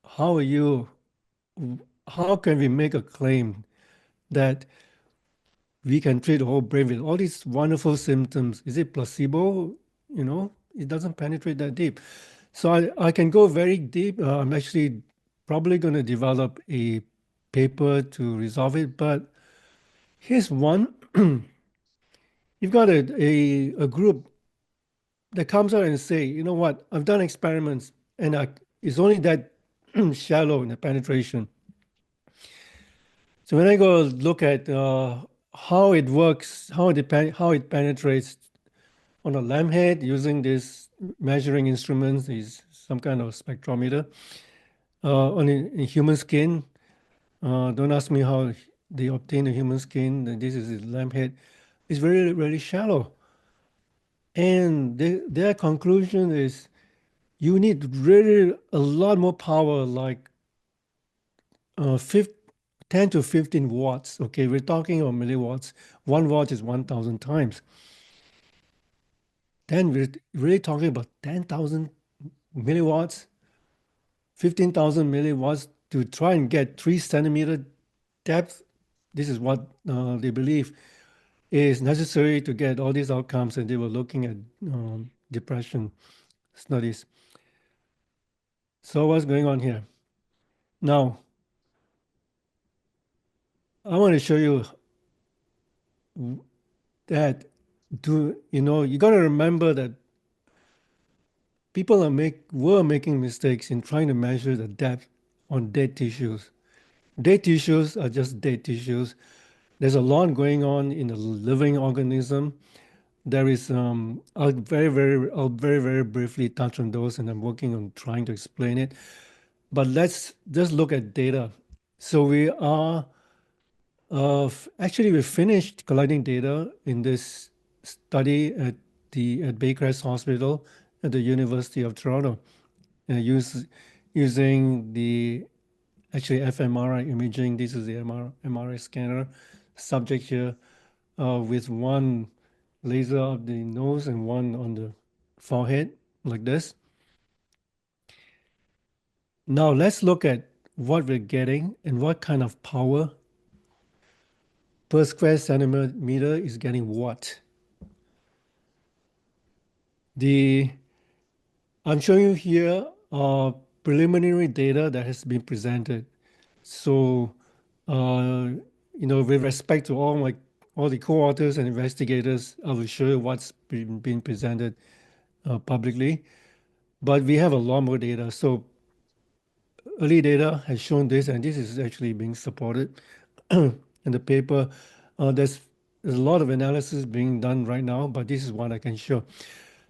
D: How can we make a claim that we can treat the whole brain with all these wonderful symptoms? Is it placebo? It doesn't penetrate that deep. So I can go very deep. I'm actually probably going to develop a paper to resolve it. But here's one. You've got a group that comes out and say, you know what, I've done experiments and it's only that shallow in the penetration. So when I go look at how it works, how it penetrates on a lamp head using this measuring instruments, is some kind of spectrometer, in human skin. Don't ask me how they obtain a human skin. This is a lamp head. It's very, very shallow. And their conclusion is you need really a lot more power, like 10 to 15 watts. Okay, we're talking about milliwatts. 1 watt is 1,000 times. Then we're really talking about 10,000 milliwatts, 15,000 milliwatts to try and get 3 centimeter depth. This is what they believe is necessary to get all these outcomes. And they were looking at depression studies. So what's going on here? Now, I want to show you that you got to remember that people were making mistakes in trying to measure the depth on dead tissues. Dead tissues are just dead tissues. There's a lot going on in a living organism. There is I'll very briefly touch on those, and I'm working on trying to explain it. But let's just look at data. So we are actually we finished collecting data in this study at Baycrest Hospital at the University of Toronto, using the fMRI imaging. This is the MRI scanner. Subject here with one laser up the nose and one on the forehead, like this. Now let's look at what we're getting and what kind of power per square centimeter is getting what. I'm showing you here preliminary data that has been presented. So, with respect to all the co-authors and investigators, I will show you what's been presented publicly. But we have a lot more data. So early data has shown this, and this is actually being supported in the paper. There's a lot of analysis being done right now, but this is what I can show.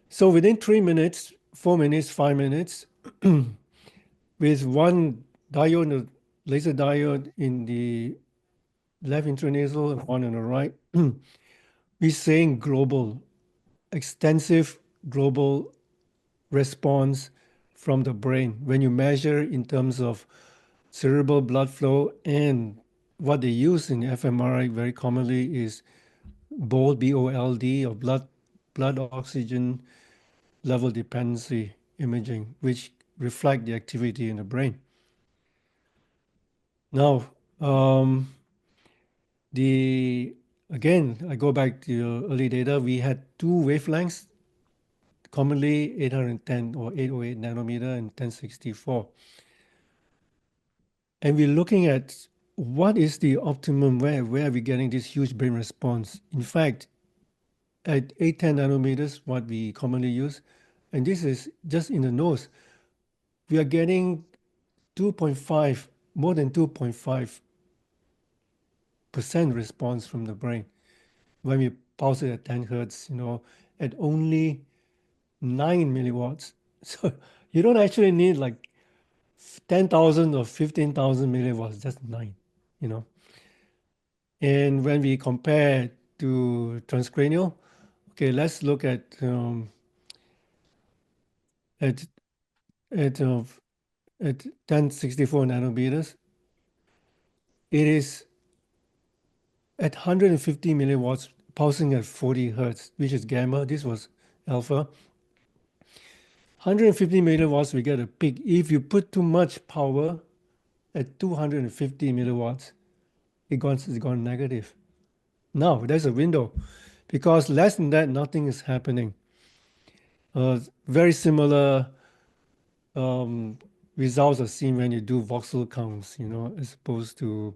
D: So within 3 minutes, 4 minutes, 5 minutes, with one diode, laser diode in the left intranasal and one on the right, we're seeing extensive global response from the brain when you measure in terms of cerebral blood flow, and what they use in fMRI very commonly is BOLD, or blood oxygen level dependency imaging, which reflect the activity in the brain. Now, again, I go back to your early data. We had two wavelengths, commonly 810 or 808 nanometer and 1064. And we're looking at what is the optimum, where are we getting this huge brain response? In fact, at 810 nanometers, what we commonly use, and this is just in the nose, we are getting 2.5, more than 2.5% response from the brain when we pulse it at 10 hertz, at only 9 milliwatts. So you don't actually need like 10,000 or 15,000 milliwatts, just 9. And when we compare to transcranial, okay, let's look at at at, uh, at 1064 nanometers. It is at 150 milliwatts, pulsing at 40 hertz, which is gamma. This was alpha. 150 milliwatts, we get a peak. If you put too much power at 250 milliwatts, it's gone negative. Now, there's a window, because less than that, nothing is happening. Very similar results are seen when you do voxel counts, as opposed to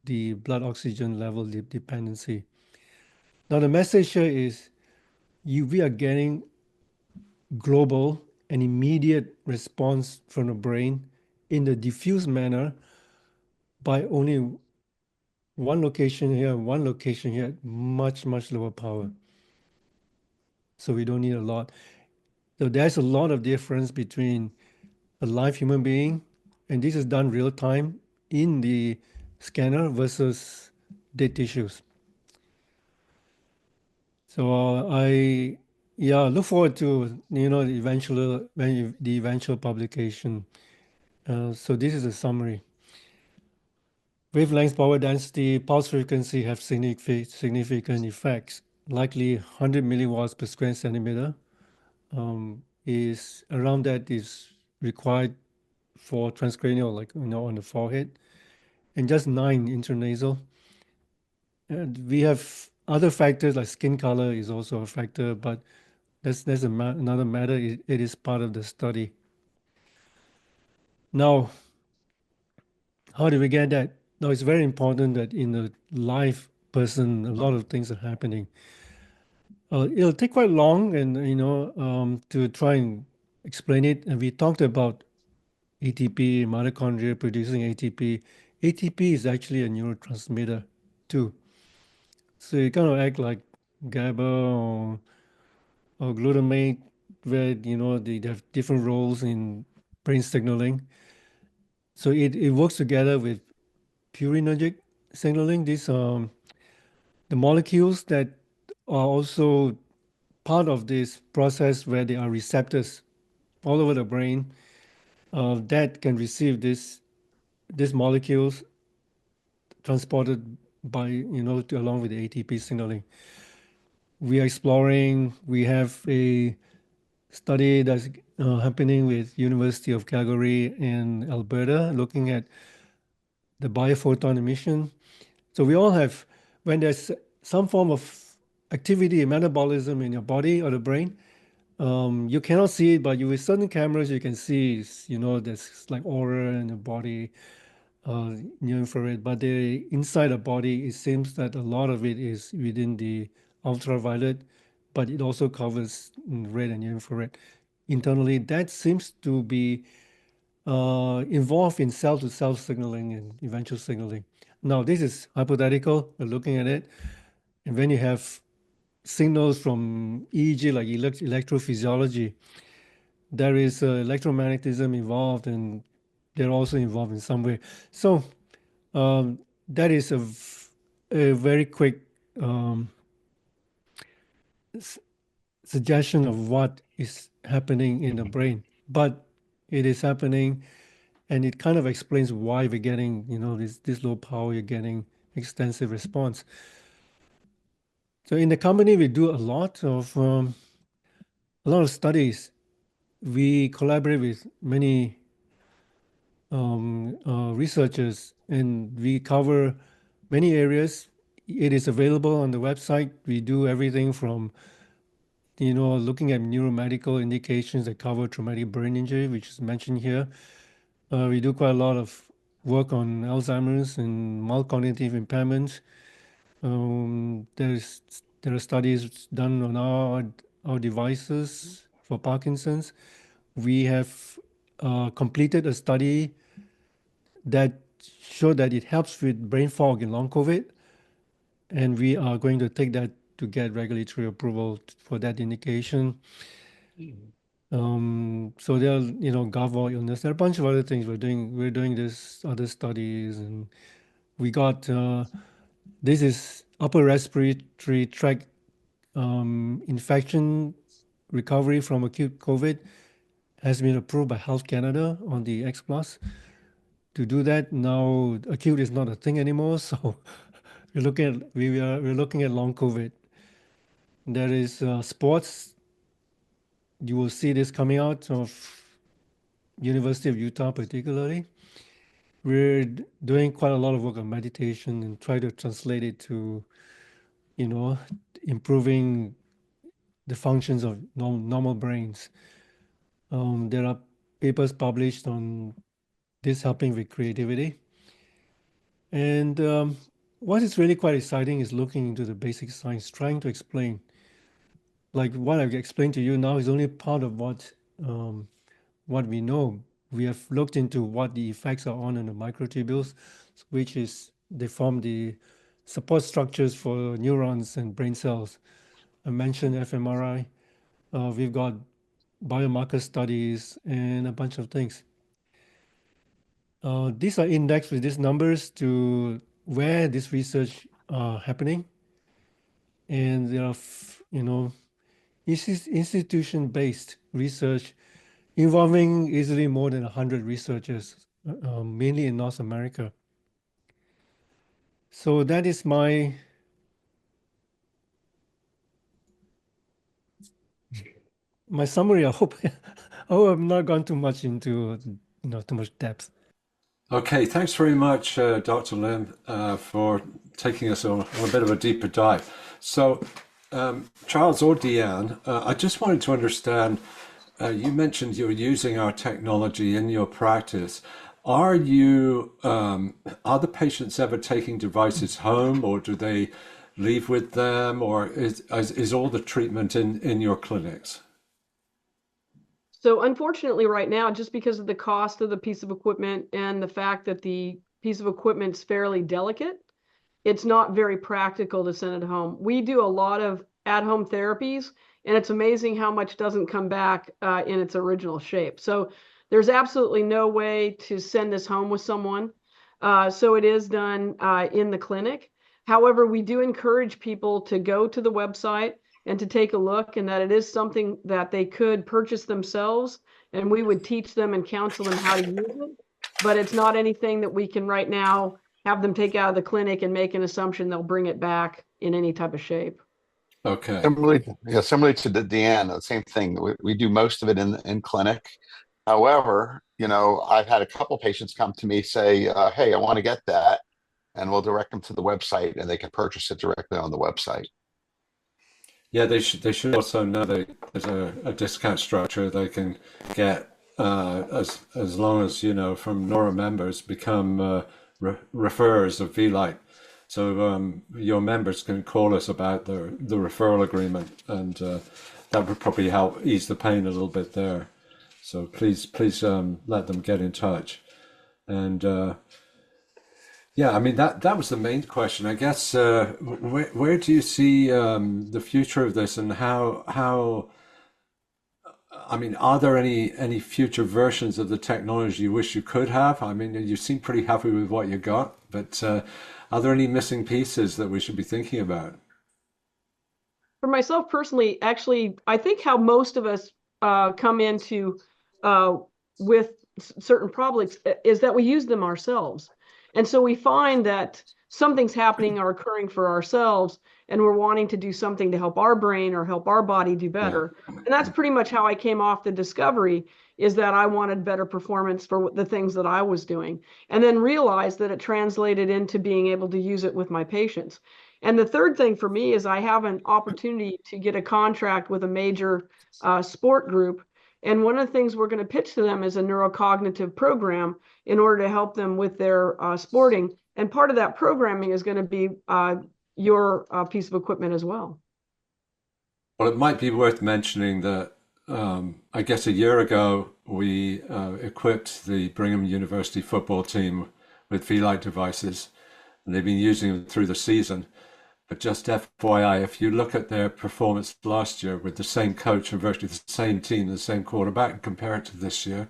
D: the blood oxygen level dependency. Now, the message here is we are getting global and immediate response from the brain in the diffuse manner by only one location here, one location here, much, much lower power. So we don't need a lot. So there's a lot of difference between a live human being, and this is done real time in the scanner, versus dead tissues. So I look forward to the eventual publication. So this is a summary. Wavelength, power density, pulse frequency have significant effects. Likely 100 milliwatts per square centimeter is around that is required for transcranial, like on the forehead, and just 9 intranasal. And we have other factors like skin color is also a factor, but that's another matter. It is part of the study. Now, how do we get that? Now, it's very important that in a live person, a lot of things are happening. It'll take quite long, and to try and explain it. And we talked about ATP, mitochondria producing ATP. ATP is actually a neurotransmitter too. So it kind of act like GABA or glutamate, where they have different roles in brain signaling. So it works together with purinergic signaling. These the molecules that are also part of this process, where there are receptors all over the brain that can receive these molecules transported by along with the ATP signaling. We are exploring. We have a study that's happening with University of Calgary in Alberta, looking at the biophoton emission. So we all have, when there's some form of activity, metabolism in your body or the brain, you cannot see it, but with certain cameras you can see, there's like aura in the body, near infrared. But inside the body, it seems that a lot of it is within the ultraviolet, but it also covers red and near infrared. Internally, that seems to be involved in cell-to-cell signaling and eventual signaling. Now, this is hypothetical. We're looking at it. And when you have signals from EEG, like electrophysiology, there is electromagnetism involved, and they're also involved in some way. So that is a very quick suggestion of what is happening in the brain. but it is happening, and it kind of explains why we're getting, this low power, you're getting extensive response. So in the company, we do a lot of studies. We collaborate with many researchers, and we cover many areas. It is available on the website. We do everything from, looking at neuromedical indications that cover traumatic brain injury, which is mentioned here. We do quite a lot of work on Alzheimer's and mild cognitive impairments. There are studies done on our devices for Parkinson's. We have completed a study that showed that it helps with brain fog in long COVID, and we are going to take that to get regulatory approval for that indication. So there are, Gavo illness. There are a bunch of other things we're doing. We're doing this other studies, and we got this is upper respiratory tract infection recovery from acute COVID has been approved by Health Canada on the X Plus. To do that now, acute is not a thing anymore. So we're looking at long COVID. There is sports. You will see this coming out of University of Utah, particularly. We're doing quite a lot of work on meditation and try to translate it to, improving the functions of normal brains. There are papers published on this helping with creativity. And what is really quite exciting is looking into the basic science, trying to explain. Like what I've explained to you now is only part of what we know. We have looked into what the effects are on the microtubules, which is they form the support structures for neurons and brain cells. I mentioned fMRI. We've got biomarker studies and a bunch of things. These are indexed with these numbers to where this research are happening. And there are, institution-based research involving easily more than 100 researchers, mainly in North America. So that is my summary. I hope I've not gone too much into too much depth.
C: Okay, thanks very much, Dr. Lim, for taking us on a bit of a deeper dive. So, Charles or DeAnn, I just wanted to understand, you mentioned you're using our technology in your practice. Are the patients ever taking devices home, or do they leave with them, or is all the treatment in your clinics?
B: So unfortunately, right now, just because of the cost of the piece of equipment and the fact that the piece of equipment is fairly delicate, it's not very practical to send it home. We do a lot of at-home therapies, and it's amazing how much doesn't come back in its original shape. So there's absolutely no way to send this home with someone. So it is done in the clinic. However, we do encourage people to go to the website and to take a look, and that it is something that they could purchase themselves, and we would teach them and counsel them how to use it. But it's not anything that we can right now have them take out of the clinic and make an assumption they'll bring it back in any type of shape.
C: Okay.
A: Similarly to the DeAnn, the same thing. We do most of it in clinic. However, I've had a couple patients come to me say, "Hey, I want to get that," and we'll direct them to the website, and they can purchase it directly on the website.
C: Yeah, they should also know that there's a discount structure they can get as long as, from Neuro members become referrers of Vielight. So your members can call us about the referral agreement, and that would probably help ease the pain a little bit there. So please let them get in touch. And yeah, I mean, that was the main question. I guess where do you see the future of this, and how I mean, are there any future versions of the technology you wish you could have? I mean, you seem pretty happy with what you got, but are there any missing pieces that we should be thinking about?
B: For myself personally, actually, I think how most of us come into with certain products is that we use them ourselves. And so we find that something's happening or occurring for ourselves, and we're wanting to do something to help our brain or help our body do better. And that's pretty much how I came off the discovery, is that I wanted better performance for the things that I was doing, and then realized that it translated into being able to use it with my patients. And the third thing for me is I have an opportunity to get a contract with a major sport group. And one of the things we're going to pitch to them is a neurocognitive program in order to help them with their sporting. And part of that programming is going to be your piece of equipment as well.
C: Well, it might be worth mentioning that I guess a year ago we equipped the Brigham University football team with Vielight devices, and they've been using them through the season. But just FYI, if you look at their performance last year with the same coach and virtually the same team, the same quarterback, and compare it to this year,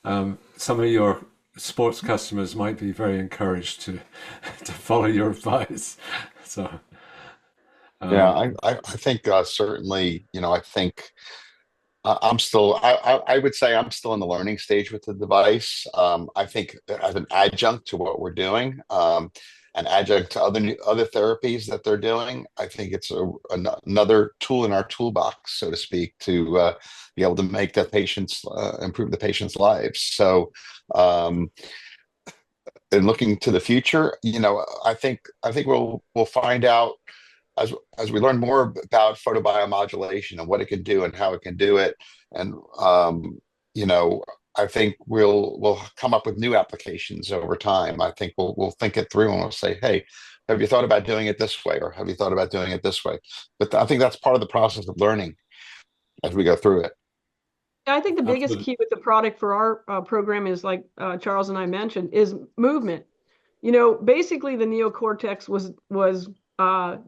C: some of your sports customers might be very encouraged to follow your advice. So,
A: Yeah, I think certainly, I think I would say I'm still in the learning stage with the device. I think as an adjunct to what we're doing, an adjunct to other therapies that they're doing, I think it's another tool in our toolbox, so to speak, to be able to make the patients improve the patient's lives. So, in looking to the future, I think we'll find out as we learn more about photobiomodulation and what it can do and how it can do it, and I think we'll come up with new applications over time. I think we'll think it through and we'll say, hey, have you thought about doing it this way, or have you thought about doing it this way? But I think that's part of the process of learning as we go through it.
B: I think the biggest key with the product for our program is, like Charles and I mentioned, is movement. Basically the neocortex was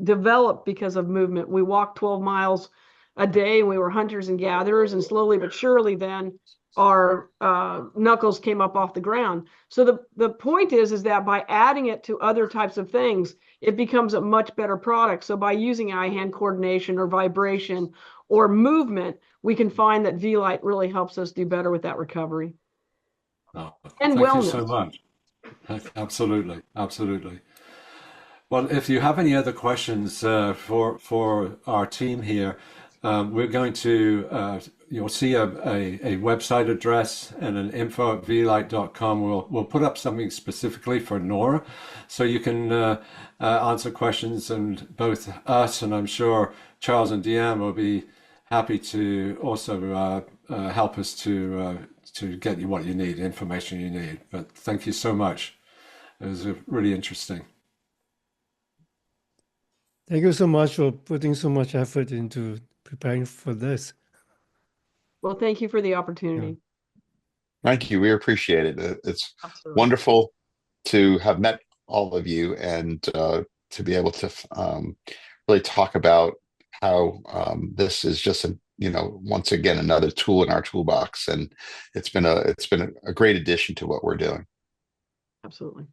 B: developed because of movement. We walked 12 miles a day, and we were hunters and gatherers, and slowly but surely then our knuckles came up off the ground. So the point is that by adding it to other types of things, it becomes a much better product. So by using eye-hand coordination or vibration or movement, we can find that Vielight really helps us do better with that recovery.
C: oh,
B: And
C: thank
B: wellness.
C: you so much. Absolutely, absolutely. Well, if you have any other questions for our team here, we're going to, you'll see a website address and an info@vielight.com. We'll put up something specifically for Nora, so you can answer questions, and both us and I'm sure Charles and DeAnn will be happy to also help us to get you what you need, information you need. But thank you so much. It was really interesting.
D: Thank you so much for putting so much effort into preparing for this.
B: Well, thank you for the opportunity.
A: Thank you. We appreciate it. It's
B: Absolutely.
A: wonderful to have met all of you, and to be able to really talk about how this is just once again another tool in our toolbox, and it's been a great addition to what we're doing.
B: Absolutely.